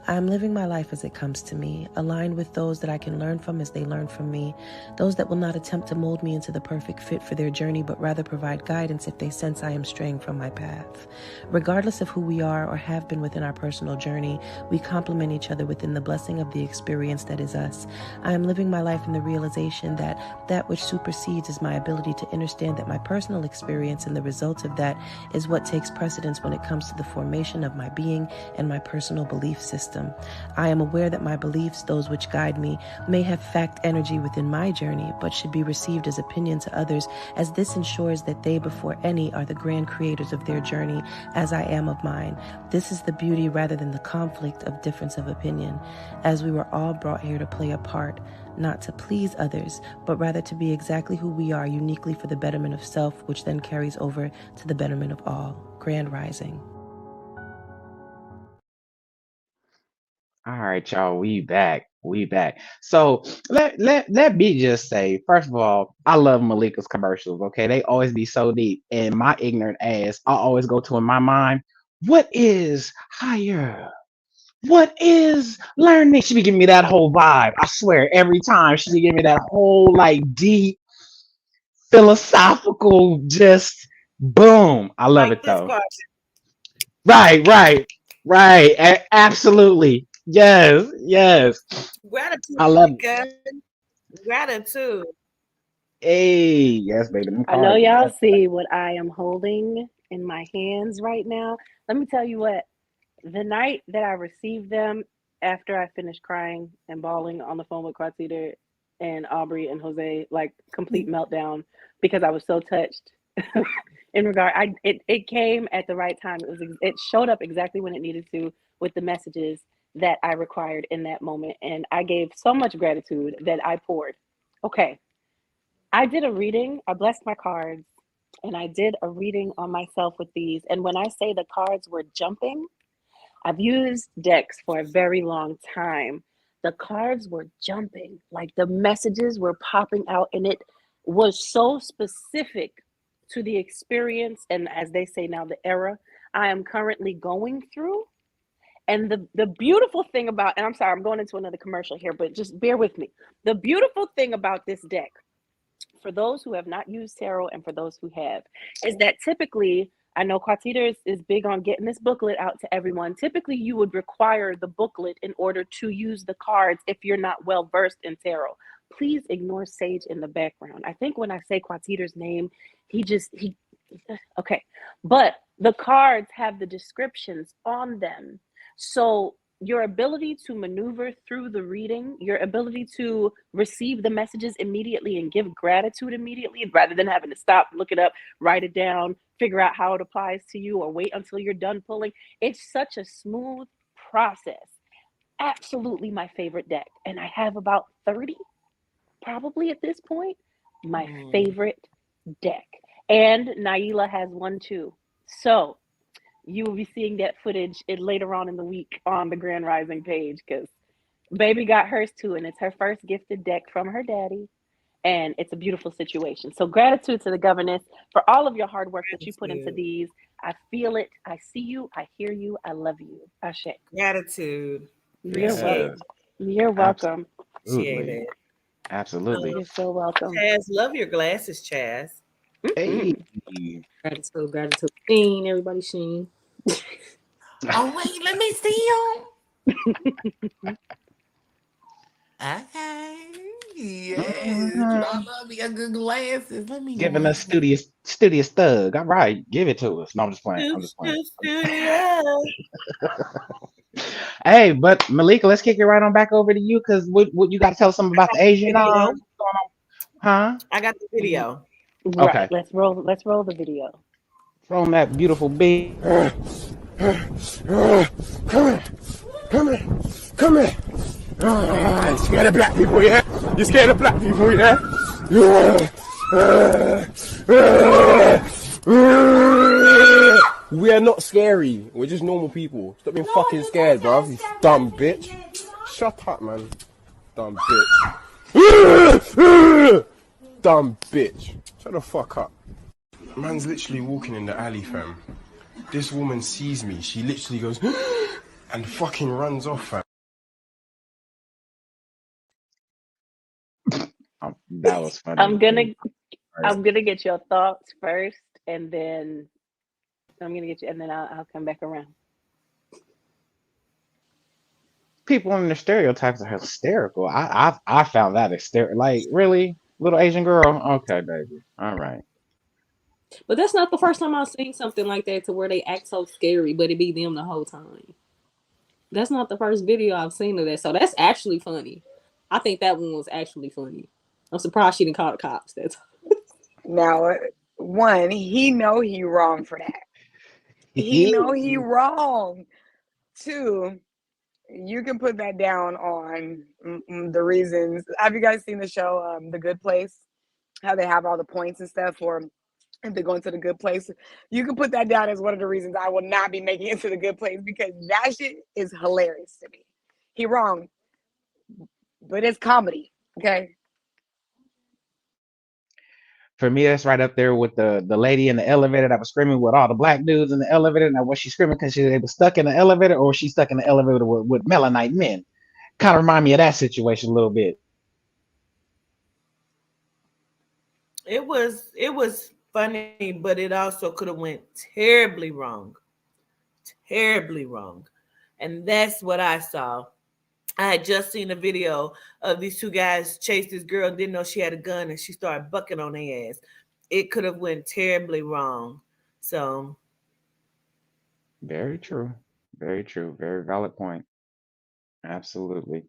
I am living my life as it comes to me, aligned with those that I can learn from as they learn from me, those that will not attempt to mold me into the perfect fit for their journey, but rather provide guidance if they sense I am straying from my path. Regardless of who we are or have been within our personal journey, we complement each other within the blessing of the experience that is us. I am living my life in the realization that that which supersedes is my ability to understand that my personal experience and the results of that is what takes precedence when it comes to the formation of my being and my personal belief system. I am aware that my beliefs, those which guide me, may have fact energy within my journey, but should be received as opinion to others, as this ensures that they before any are the grand creators of their journey, as I am of mine. This is the beauty rather than the conflict of difference of opinion, as we were all brought here to play a part, not to please others, but rather to be exactly who we are uniquely for the betterment of self, which then carries over to the betterment of all. Grand Rising. All right, y'all, we back. We back. So let me just say, first of all, I love Malika's commercials. Okay, they always be so deep. And my ignorant ass, I always go to in my mind, what is higher? What is learning? She be giving me that whole vibe. I swear, every time she be giving me that whole like deep philosophical, just boom. I love Like it this though. card. Right. Absolutely. Yes. Gratitude, I love it. Malika. Gratitude. Hey, yes, baby. Them I know cards. y'all Yes. see what I am holding in my hands right now. Let me tell you what, the night that I received them, after I finished crying and bawling on the phone with Quatita and Aubrey and Jose, like complete meltdown because I was so touched. In regard, it came at the right time. It showed up exactly when it needed to with the messages that I required in that moment, and I gave so much gratitude that I poured. Okay, I did a reading. I blessed my cards, and I did a reading on myself with these. And when I say the cards were jumping, I've used decks for a very long time. The cards were jumping, like the messages were popping out, and it was so specific to the experience and, as they say now, the era I am currently going through. And the beautiful thing about, and I'm sorry, I'm going into another commercial here, but just bear with me. The beautiful thing about this deck, for those who have not used tarot and for those who have, is that typically, I know Quatita is big on getting this booklet out to everyone. Typically, you would require the booklet in order to use the cards if you're not well versed in tarot. Please ignore Sage in the background. I think when I say Quatita's name, he Okay. But the cards have the descriptions on them. So your ability to maneuver through the reading, your ability to receive the messages immediately and give gratitude immediately rather than having to stop, look it up, write it down, figure out how it applies to you, or wait until you're done pulling. It's such a smooth process. Absolutely my favorite deck. And I have about 30 probably at this point. My favorite deck. And Naila has one too. So you will be seeing that footage later on in the week on the Grand Rising page, because baby got hers too, and it's her first gifted deck from her daddy, and it's a beautiful situation. So gratitude to the governess for all of your hard work that you put into these. I feel it. I see you. I hear you. I love you. Ashe. Gratitude. You're Appreciate welcome. You're welcome. Appreciate it. Absolutely. You're so welcome. Chaz, love your glasses, Chaz. Hey. Gratitude. Sheen, everybody, Sheen. Oh, wait, let me see you. Okay. Yes. I love me a good glasses. Let me Giving us studious thug. All right, give it to us. No, I'm just playing. I'm just playing. Hey, but Malika, let's kick it right on back over to you, because what you got to tell us something about the Asian video. Huh? I got the video. Right. Okay. Let's roll the video. From that beautiful beat. Come here. You scared of black people, yeah? You scared of black people, yeah? We are not scary. We're just normal people. Stop being fucking scared, bruv. You dumb bitch. Shut up, man. Dumb bitch. Dumb bitch. Shut the fuck up. Man's literally walking in the alley, fam. This woman sees me. She literally goes and fucking runs off, fam. That was funny. I'm gonna get your thoughts first, and then I'll come back around. People in their stereotypes are hysterical. I found that hysterical. Like, really? Little Asian girl? Okay, baby. All right. But that's not the first time I've seen something like that, to where they act so scary, but it be them the whole time. That's not the first video I've seen of that. So that's actually funny. I think that one was actually funny. I'm surprised she didn't call the cops. That's Now, one, he know he wrong for that. He know he wrong. Two, you can put that down on the reasons. Have you guys seen the show The Good Place? How they have all the points and stuff for if they go into the good place. You can put that down as one of the reasons I will not be making it to the good place, because that shit is hilarious to me. He wrong, but it's comedy, okay? For me, that's right up there with the lady in the elevator that was screaming with all the black dudes in the elevator. Now, was she screaming because they was stuck in the elevator, or was she stuck in the elevator with Melanite men? Kind of remind me of that situation a little bit. It was funny, but it also could have went terribly wrong. And that's what I saw. I had just seen a video of these two guys chase this girl, didn't know she had a gun, and she started bucking on their ass. It could have went terribly wrong. So Very true. Very valid point. Absolutely.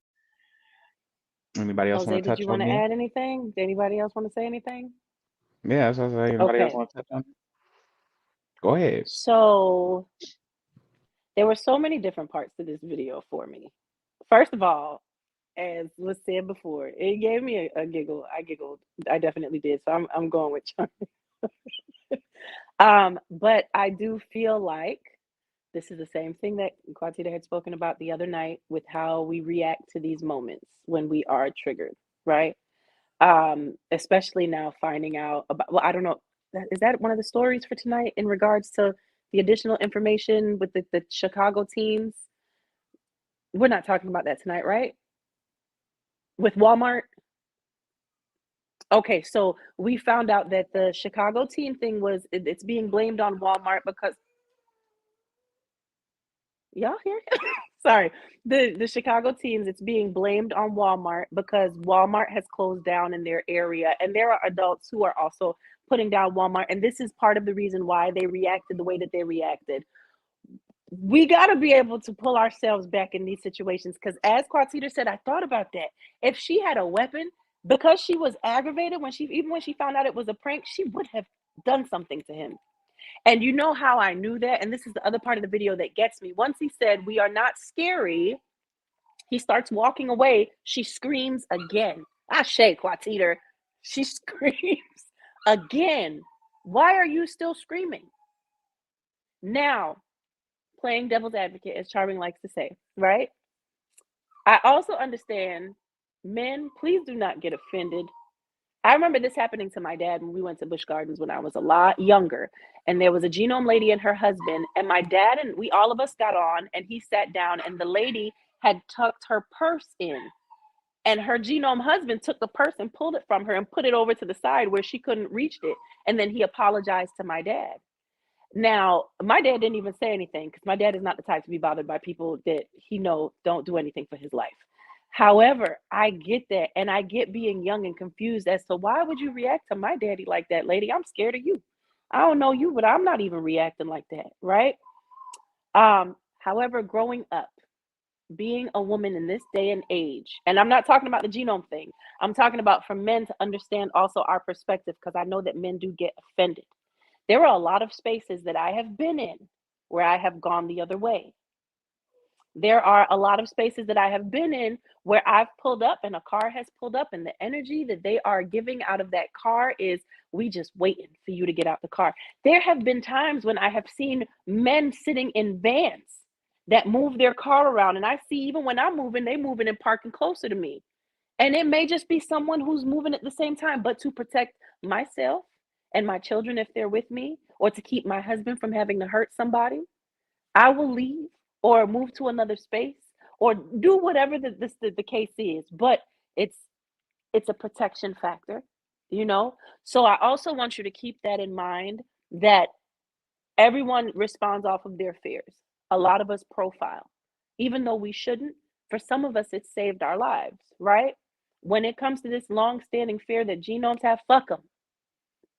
Anybody else Jose, want to did touch you on want to me? add anything? Did anybody else want to say anything? Yeah, that's what I was saying. Anybody else Okay. want to touch on it? Go ahead. So there were so many different parts to this video for me. First of all, as was said before, it gave me a giggle. I giggled. I definitely did. So I'm going with Charlie. But I do feel like this is the same thing that Quatita had spoken about the other night, with how we react to these moments when we are triggered, right? Especially now finding out about, well, I don't know, is that one of the stories for tonight in regards to the additional information with the Chicago teams? We're not talking about that tonight, right? With Walmart? Okay, so we found out that the Chicago team thing it's being blamed on Walmart because y'all hear? Sorry. The Chicago teams, it's being blamed on Walmart because Walmart has closed down in their area, and there are adults who are also putting down Walmart. And this is part of the reason why they reacted the way that they reacted. We got to be able to pull ourselves back in these situations, because as Quatita said, I thought about that. If she had a weapon, because she was aggravated when she found out it was a prank, she would have done something to him. And you know how I knew that? And this is the other part of the video that gets me. Once he said, "We are not scary," he starts walking away. She screams again. Ashe, Quatita. She screams again. Why are you still screaming? Now, playing devil's advocate, as Charming likes to say, right? I also understand, men, please do not get offended. I remember this happening to my dad when we went to Busch Gardens when I was a lot younger. And there was a genome lady and her husband. And my dad and all of us got on, and he sat down, and the lady had tucked her purse in. And her genome husband took the purse and pulled it from her and put it over to the side where she couldn't reach it. And then he apologized to my dad. Now, my dad didn't even say anything, because my dad is not the type to be bothered by people that he know don't do anything for his life. However, I get that, and I get being young and confused as to why would you react to my daddy like that, lady? I'm scared of you. I don't know you, but I'm not even reacting like that, right? However, growing up, being a woman in this day and age, and I'm not talking about the genome thing, I'm talking about for men to understand also our perspective, because I know that men do get offended. There are a lot of spaces that I have been in where I have gone the other way. There are a lot of spaces that I have been in where I've pulled up and a car has pulled up, and the energy that they are giving out of that car is, "We just waiting for you to get out the car." There have been times when I have seen men sitting in vans that move their car around, and I see even when I'm moving, they moving and parking closer to me. And it may just be someone who's moving at the same time, but to protect myself and my children if they're with me, or to keep my husband from having to hurt somebody, I will leave or move to another space or do whatever the case is. But it's a protection factor, you know? So I also want you to keep that in mind, that everyone responds off of their fears. A lot of us profile, even though we shouldn't. For some of us, it saved our lives, right? When it comes to this long-standing fear that genomes have, fuck them.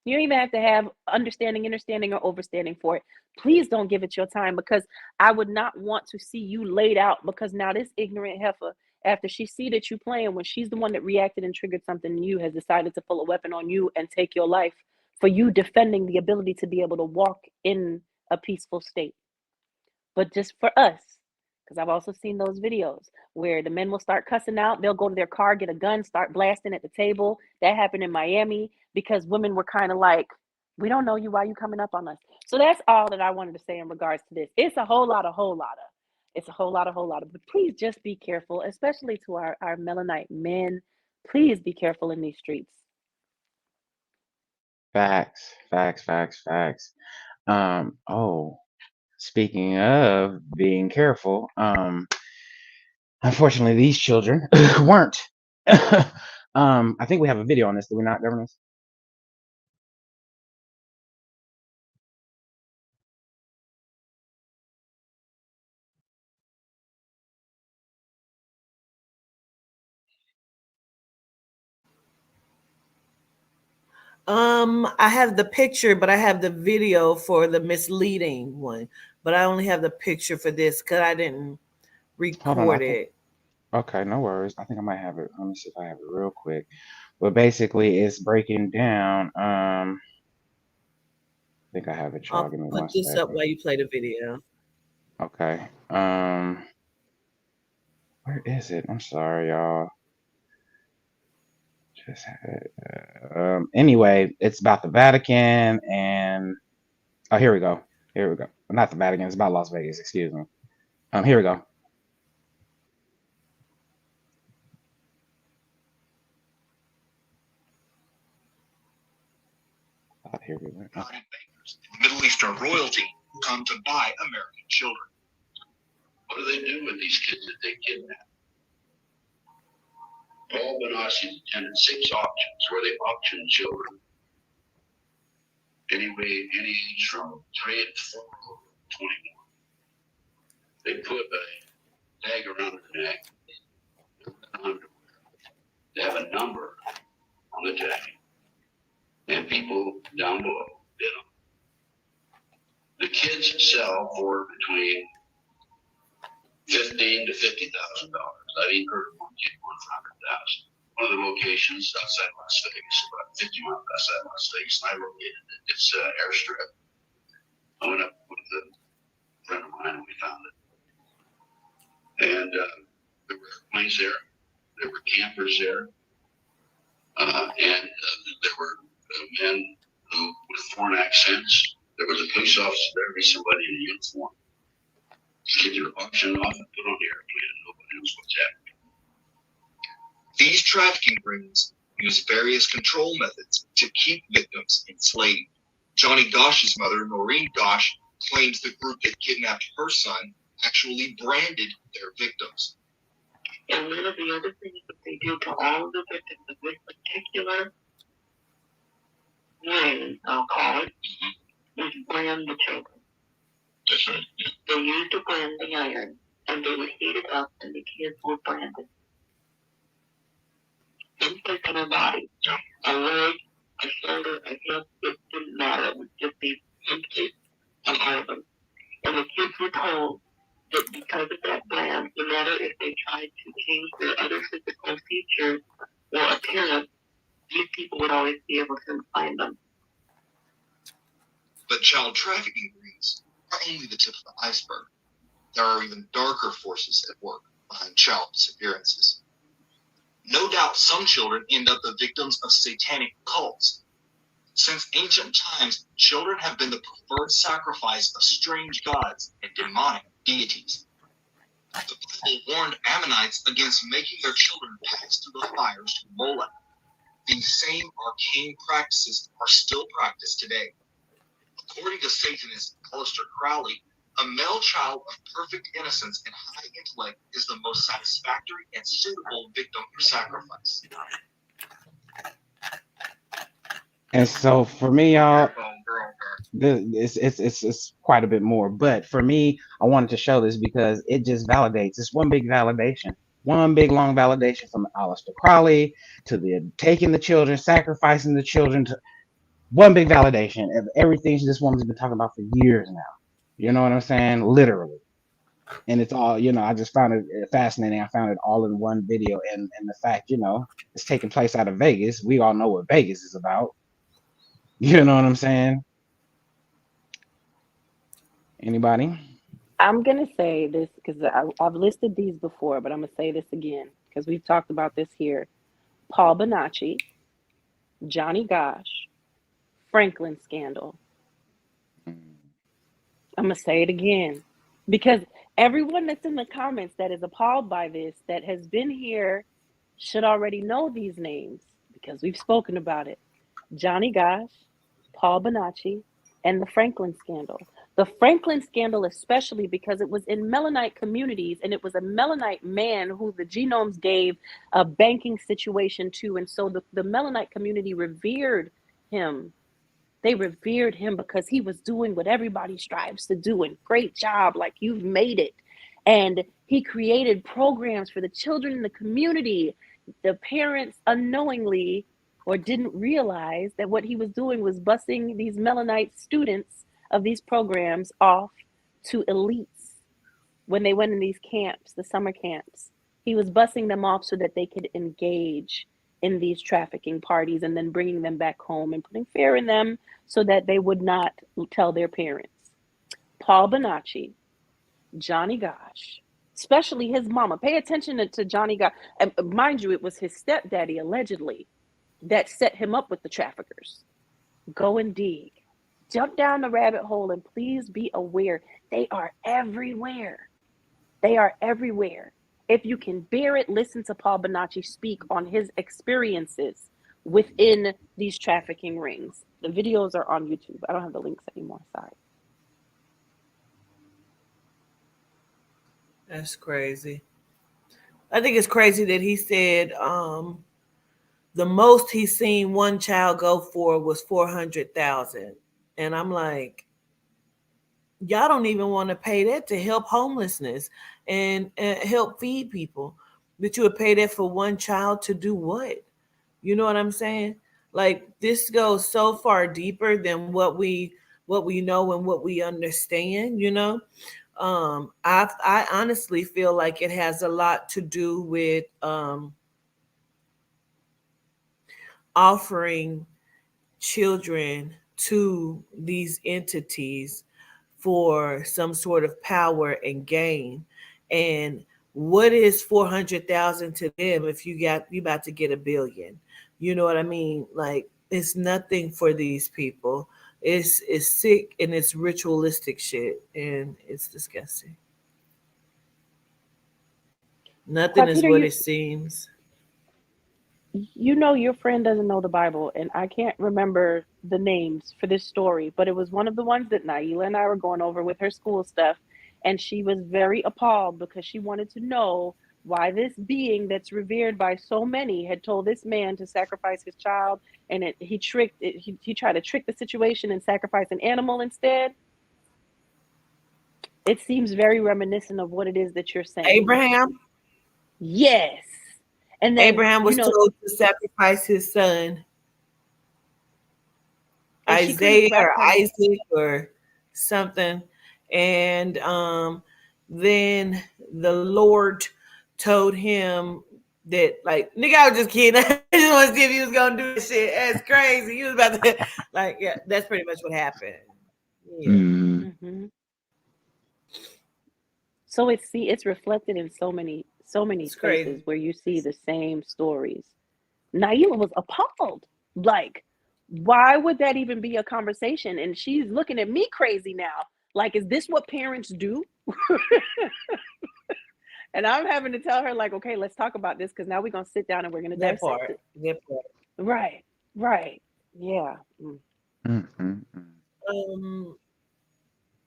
You don't even have to have understanding, understanding, or overstanding for it. Please don't give it your time, because I would not want to see you laid out, because now this ignorant heifer, after she see that you playing, when she's the one that reacted and triggered something in you, has decided to pull a weapon on you and take your life for you defending the ability to be able to walk in a peaceful state. But just for us, because I've also seen those videos where the men will start cussing out. They'll go to their car, get a gun, start blasting at the table. That happened in Miami because women were kind of like, "We don't know you. Why are you coming up on us?" So that's all that I wanted to say in regards to this. It's a whole lot of. It's a whole lot of. But please just be careful, especially to our Melanite men. Please be careful in these streets. Facts, facts, facts, facts. Oh, speaking of being careful, unfortunately, these children weren't. I think we have a video on this. Do we not, governors? I have the picture, but I have the video for the misleading one. But I only have the picture for this because I didn't Hold on. record it. Okay, no worries. I think I might have it. Let me see if I have it real quick. But basically, it's breaking down. I think I have it, y'all. I'll Give me put 1 this up second. while you play the video. Okay. Where is it? I'm sorry, y'all. Just had it. Anyway, it's about the Vatican and here we go. Here we go. Not the Vatican. It's about Las Vegas. Excuse me. Here we go. Here we go. Okay. Middle Eastern royalty come to buy American children. What do they do with these kids that they kidnap? Paul Benassi attended 6 auctions where they auctioned children. Any age from 3 to 21. They put a tag around their neck. They have a number on the tag. And people die sell for between $15,000 to $50,000. I've even heard of one kid worth $100,000. One of the locations outside Las Vegas, about 50 miles outside Las Vegas, and I located it. It's airstrip. I went up with a friend of mine and we found it. And there were airplanes there. There were campers there. And there were men who, with foreign accents. There was a police officer there, be somebody in a uniform. Kids are auctioned off and put on the airplane and nobody knows what's happening. These trafficking rings use various control methods to keep victims enslaved. Johnny Gosh's mother, Noreen Gosh, claims the group that kidnapped her son actually branded their victims. And one of the other things that they do to all of the victims of this particular ring, I'll call it, is brand the children. That's right. They used a branding iron and they would heat it up and the kids were branded. Inside to their body. A leg, a shoulder, a hip, it didn't matter. It would just be empty on all of them. And the kids were told that because of that brand, no matter if they tried to change their other physical features or appearance, these people would always be able to find them. But child trafficking rings are only the tip of the iceberg. There are even darker forces at work behind child disappearances. No doubt some children end up the victims of satanic cults. Since ancient times, children have been the preferred sacrifice of strange gods and demonic deities. The Bible warned Ammonites against making their children pass through the fires to Molech. These same arcane practices are still practiced today. According to Satanist Aleister Crowley, a male child of perfect innocence and high intellect is the most satisfactory and suitable victim for sacrifice. And so for me, y'all, it's quite a bit more. But for me, I wanted to show this because it just validates. It's one big validation, one big long validation from Aleister Crowley to the taking the children, sacrificing the children, to one big validation of everything this woman's been talking about for years now. You know what I'm saying? Literally. And it's all, I just found it fascinating. I found it all in one video. And the fact, it's taking place out of Vegas. We all know what Vegas is about. You know what I'm saying? Anybody? I'm going to say this because I've listed these before, but I'm going to say this again because we've talked about this here. Paul Bonacci, Johnny Gosh, Franklin scandal. I'm going to say it again because everyone that's in the comments that is appalled by this, that has been here, should already know these names because we've spoken about it. Johnny Gosh, Paul Bonacci, and the Franklin scandal. The Franklin scandal, especially because it was in Mennonite communities and it was a Mennonite man who the genomes gave a banking situation to. And so the Mennonite community revered him. They revered him because he was doing what everybody strives to do. And great job, like you've made it. And he created programs for the children in the community. The parents unknowingly or didn't realize that what he was doing was busing these Mennonite students of these programs off to elites when they went in these camps, the summer camps. He was busing them off so that they could engage in these trafficking parties and then bringing them back home and putting fear in them so that they would not tell their parents. Paul Bonacci, Johnny Gosh, especially his mama. Pay attention to Johnny Gosh. And mind you, it was his stepdaddy, allegedly, that set him up with the traffickers. Go and dig. Jump down the rabbit hole and please be aware. They are everywhere. They are everywhere. If you can bear it, listen to Paul Bonacci speak on his experiences within these trafficking rings. The videos are on YouTube. I don't have the links anymore. Sorry. That's crazy. I think it's crazy that he said the most he's seen one child go for was $400,000. And I'm like, y'all don't even want to pay that to help homelessness and help feed people. But you would pay that for one child to do what? You know what I'm saying? Like, this goes so far deeper than what we what we know and what we understand, you know. I honestly feel like it has a lot to do with offering children to these entities for some sort of power and gain. And what is 400,000 to them if you about to get $1 billion? You know what I mean? Like, it's nothing for these people. It's sick and it's ritualistic shit, and it's disgusting. Nothing is Peter, what it seems. you know your friend doesn't know the Bible, and I can't remember the names for this story, but it was one of the ones that Naila and I were going over with her school stuff, and she was very appalled because she wanted to know why this being that's revered by so many had told this man to sacrifice his child, and he tried to trick the situation and sacrifice an animal instead. It seems very reminiscent of what it is that you're saying. Abraham? Yes. And then, Abraham was told to sacrifice his son, Isaiah or Isaac or something. And then the Lord told him that, like, nigga, I was just kidding. I just want to see if he was going to do this shit. That's crazy. He was about to, like, yeah, that's pretty much what happened. Yeah. Mm-hmm. So it's reflected in so many places crazy. where you see the same stories. Naila was appalled. Like, why would that even be a conversation? And she's looking at me crazy now. Like, is this what parents do? And I'm having to tell her, like, okay, let's talk about this, because now we're gonna sit down and we're gonna dissect it. That part. Right. Yeah.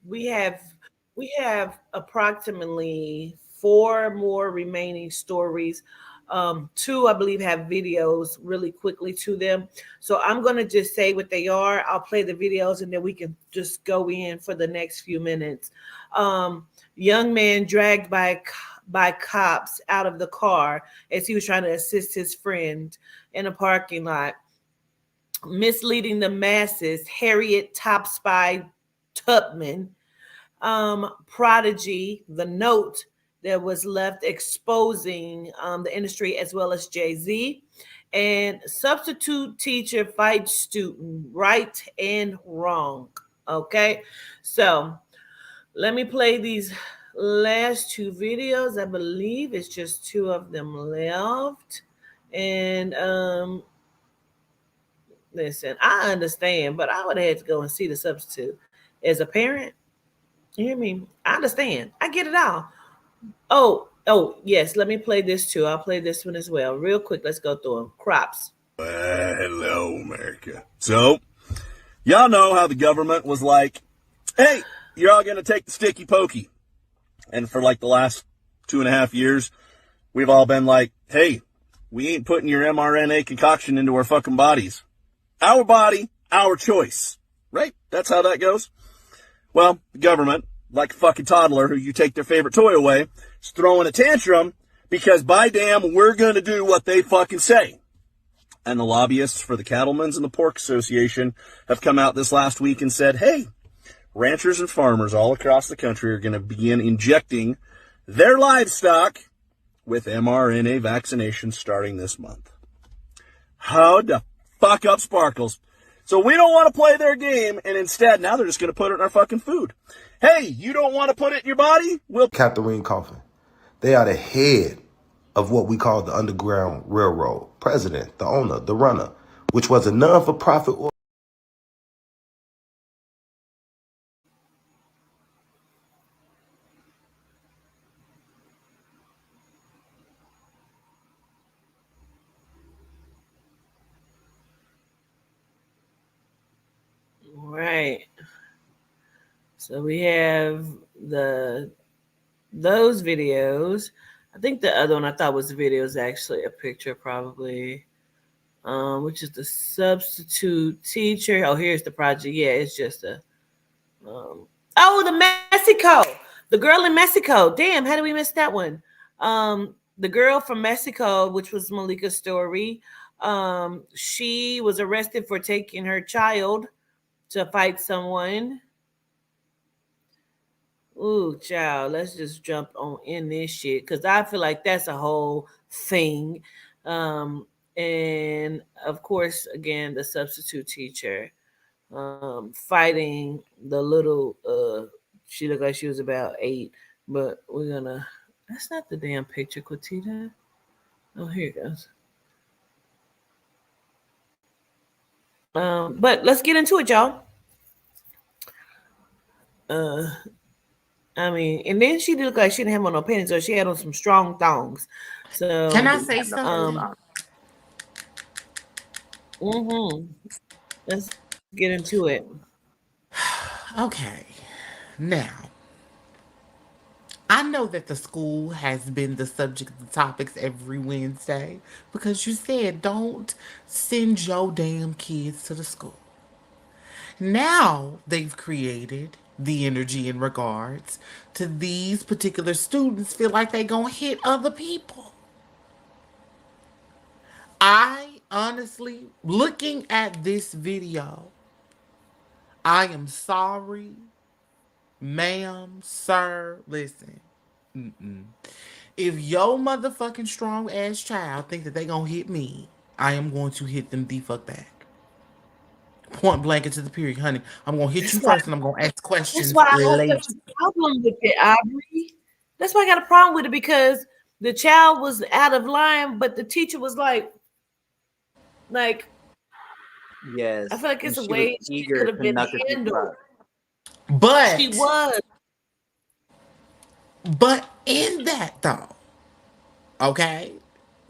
We have approximately 4 more remaining stories. 2, I believe, have videos really quickly to them. So I'm going to just say what they are. I'll play the videos and then we can just go in for the next few minutes. Young man dragged by cops out of the car as he was trying to assist his friend in a parking lot. Misleading the masses, Harriet Topspy Tubman. Prodigy, the note that was left exposing the industry, as well as Jay-Z. And substitute teacher fights student, right and wrong. Okay, so let me play these last 2 videos. I believe it's just 2 of them left. And listen, I understand, but I would have had to go and see the substitute as a parent. You hear me? I understand. I get it all. Oh, yes. Let me play this too. I'll play this one as well. Real quick. Let's go through them. Crops. Hello, America. So, y'all know how the government was like, hey, you're all going to take the sticky pokey. And for like the last 2.5 years, we've all been like, hey, we ain't putting your mRNA concoction into our fucking bodies. Our body, our choice. Right? That's how that goes. Well, the government, like a fucking toddler who you take their favorite toy away, is throwing a tantrum because by damn, we're going to do what they fucking say. And the lobbyists for the Cattlemen's and the Pork Association have come out this last week and said, hey, ranchers and farmers all across the country are going to begin injecting their livestock with mRNA vaccinations starting this month. How the fuck up sparkles? So we don't want to play their game, and instead, now they're just going to put it in our fucking food. Hey, you don't want to put it in your body? We'll... Catherine Coffin. They are the head of what we call the Underground Railroad. President, the owner, the runner, which was a non-for-profit organization. Right. So we have those videos. I think the other one I thought was the video is actually a picture, probably, which is the substitute teacher. Oh, here's the project. Yeah, it's just a. The Mexico, the girl in Mexico. Damn, how did we miss that one? The girl from Mexico, which was Malika's story. She was arrested for taking her child to fight someone. Ooh, child, let's just jump on in this shit because I feel like that's a whole thing. And of course, again, the substitute teacher fighting the little, she looked like she was about 8, but that's not the damn picture, Quatita. Oh, here it goes. But let's get into it, y'all. I mean, and then she did look like she didn't have on no panties, so she had on some strong thongs. So Can I say something? Let's get into it. Okay. Now, I know that the school has been the subject of the topics every Wednesday because you said don't send your damn kids to the school. Now they've created the energy in regards to these particular students feel like they gonna hit other people. I honestly, looking at this video, I am sorry, ma'am, sir, listen. If your motherfucking strong ass child think that they gonna hit me, I am going to hit them the fuck back. Point blank into the period, honey. I'm gonna hit you first, and I'm gonna ask questions That's why I later. have such a problem with it, Aubrey. That's why I got a problem with it because the child was out of line, but the teacher was like, Yes. I feel like it's and a she way was she eager could have to been knuckle people handled. up. But She was. But in that though, okay,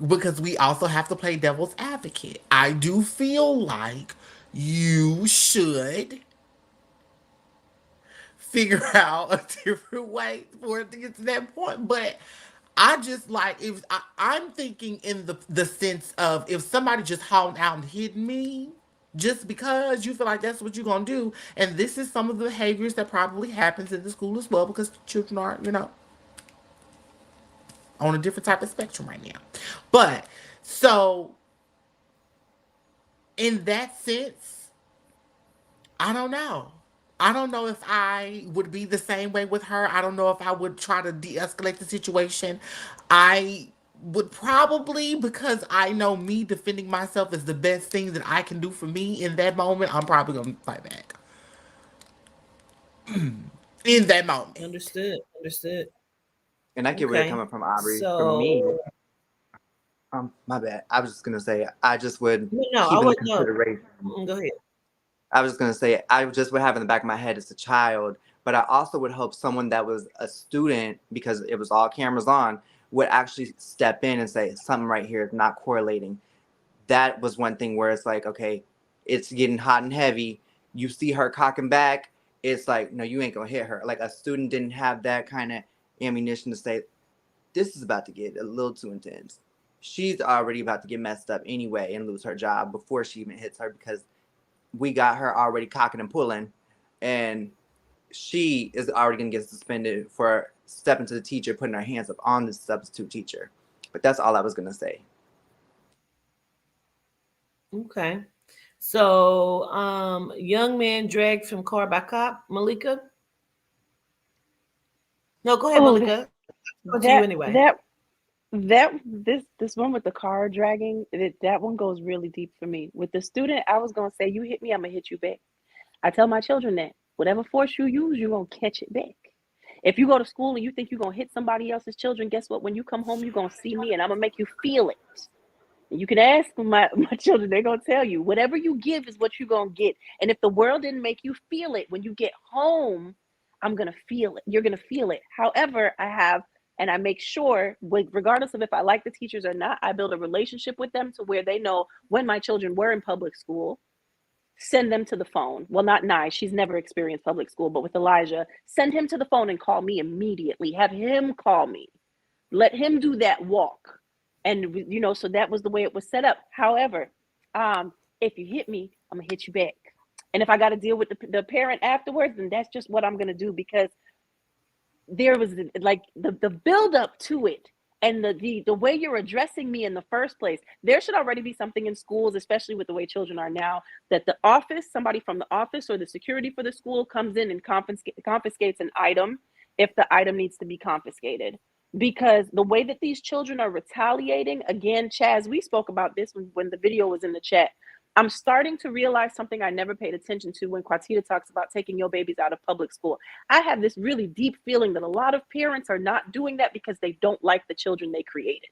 because we also have to play devil's advocate. I do feel like you should figure out a different way for it to get to that point. But I just like if I'm thinking in the sense of if somebody just hauled out and hit me just because you feel like that's what you're gonna do, and this is some of the behaviors that probably happens in the school as well because children are, on a different type of spectrum right now. But so in that sense, I don't know. I don't know if I would be the same way with her. I don't know if I would try to de-escalate the situation. I would probably, because I know me defending myself is the best thing that I can do for me in that moment, I'm probably going to fight back. In that moment. Understood. And I get where you're coming from, Aubrey. For me, my bad. I was just gonna say I just would keep in consideration. Go ahead. I was gonna say I just would have in the back of my head as a child, but I also would hope someone that was a student, because it was all cameras on, would actually step in and say something right here is not correlating. That was one thing where it's like, okay, it's getting hot and heavy. You see her cocking back. It's like, no, you ain't gonna hit her. Like a student didn't have that kind of ammunition to say, this is about to get a little too intense. She's already about to get messed up anyway and lose her job before she even hits her because we got her already cocking and pulling, and she is already gonna get suspended for stepping to the teacher, putting her hands up on the substitute teacher. But that's all I was gonna say. Okay. So, young man dragged from car by cop. Malika? No, go ahead, Malika. Go to you anyway. This one with the car dragging, that one goes really deep for me. With the student, I was gonna say, you hit me, I'm gonna hit you back. I tell my children that whatever force you use, you're gonna catch it back. If you go to school and you think you're gonna hit somebody else's children, guess what? When you come home, you're gonna see me and I'm gonna make you feel it. And you can ask my children, they're gonna tell you, whatever you give is what you're gonna get. And if the world didn't make you feel it when you get home, I'm gonna feel it. You're gonna feel it. However, I make sure, regardless of if I like the teachers or not, I build a relationship with them to where they know when my children were in public school, send them to the phone. Well, not Nye, she's never experienced public school, but with Elijah, send him to the phone and call me immediately. Have him call me. Let him do that walk. And, so that was the way it was set up. However, if you hit me, I'm gonna hit you back. And if I got to deal with the parent afterwards, then that's just what I'm gonna do, because there was like the build up to it And the way you're addressing me in the first place, there should already be something in schools, especially with the way children are now, that the office, somebody from the office or the security for the school comes in and confiscates an item if the item needs to be confiscated. Because the way that these children are retaliating, again, Chaz, we spoke about this when the video was in the chat. I'm starting to realize something I never paid attention to when Quatita talks about taking your babies out of public school. I have this really deep feeling that a lot of parents are not doing that because they don't like the children they created.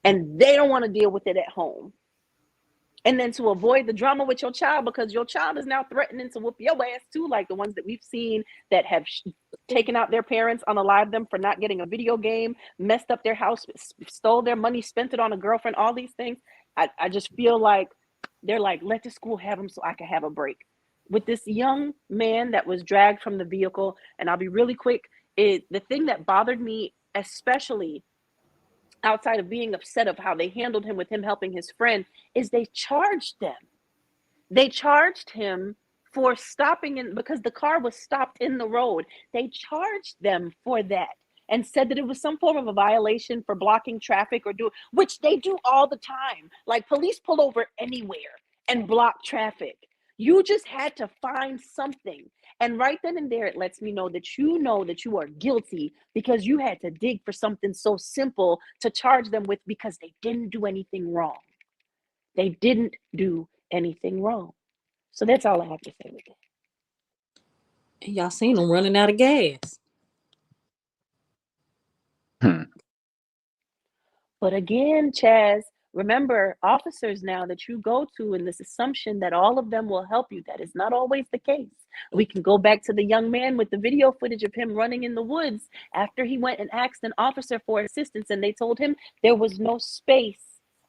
And they don't want to deal with it at home. And then to avoid the drama with your child, because your child is now threatening to whoop your ass too, like the ones that we've seen that have taken out their parents, unalived them for not getting a video game, messed up their house, stole their money, spent it on a girlfriend, all these things. I just feel like they're like, let the school have them so I can have a break. With this young man that was dragged from the vehicle, and I'll be really quick, the thing that bothered me, especially outside of being upset of how they handled him with him helping his friend, is they charged them. They charged him for stopping in, because the car was stopped in the road. They charged them for that and said that it was some form of a violation for blocking traffic which they do all the time. Like police pull over anywhere and block traffic. You just had to find something. And right then and there, it lets me know that you are guilty because you had to dig for something so simple to charge them with because they didn't do anything wrong. They didn't do anything wrong. So that's all I have to say with it. And y'all seen them running out of gas. But again, Chaz, remember, officers now that you go to in this assumption that all of them will help you, that is not always the case. We can go back to the young man with the video footage of him running in the woods after he went and asked an officer for assistance, and they told him there was no space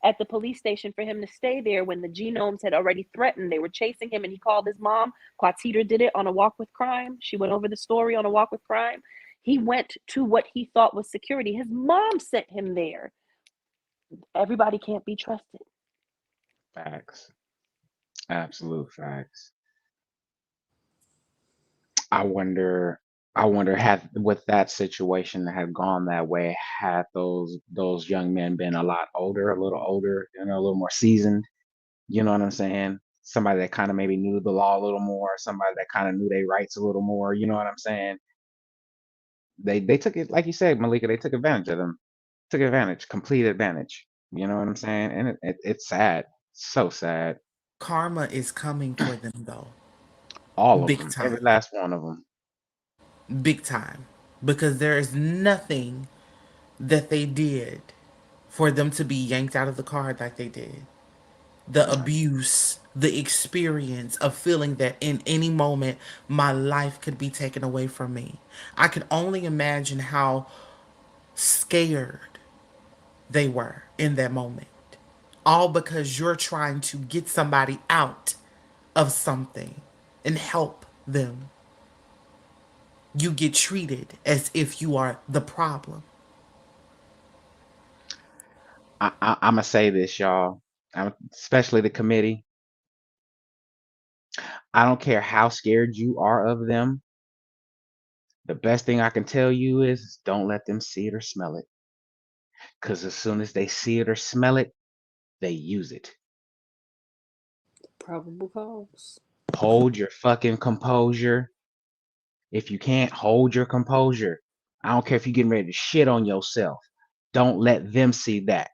at the police station for him to stay there when the genomes had already threatened. They were chasing him, and he called his mom. Quatita did it on A Walk with Crime. She went over the story on A Walk with Crime. He went to what he thought was security. His mom sent him there. Everybody can't be trusted. Facts. Absolute facts. I wonder had with that situation that had gone that way, had those young men been a lot older, a little older, a little more seasoned, you know what I'm saying? Somebody that kind of maybe knew the law a little more, somebody that kind of knew their rights a little more, you know what I'm saying? They took it, like you said, Malika, they took advantage of them. Took advantage, complete advantage. You know what I'm saying? And it's sad. So sad. Karma is coming for them, though. All of Big them. time. Every last one of them. Big time. Because there is nothing that they did for them to be yanked out of the car like they did. The abuse, the experience of feeling that in any moment my life could be taken away from me. I can only imagine how scared they were in that moment. All because you're trying to get somebody out of something and help them. You get treated as if you are the problem. I'm gonna say this, y'all. Especially the committee. I don't care how scared you are of them. The best thing I can tell you is don't let them see it or smell it. Because as soon as they see it or smell it, they use it. Probable cause. Hold your fucking composure. If you can't hold your composure, I don't care if you're getting ready to shit on yourself. Don't let them see that.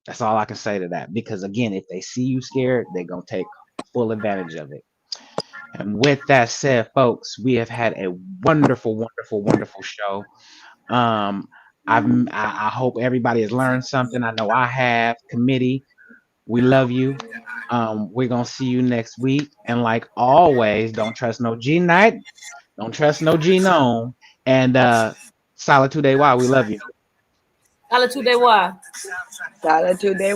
That's all I can say to that. Because again, if they see you scared, they're going to take full advantage of it. And with that said, folks, we have had a wonderful, wonderful, wonderful show. I hope everybody has learned something. I know I have. Committee, we love you. We're going to see you next week. And like always, don't trust no G-Night. Don't trust no genome. And Solitude Ay, we love you. Solitude Ay. Solitude Ay.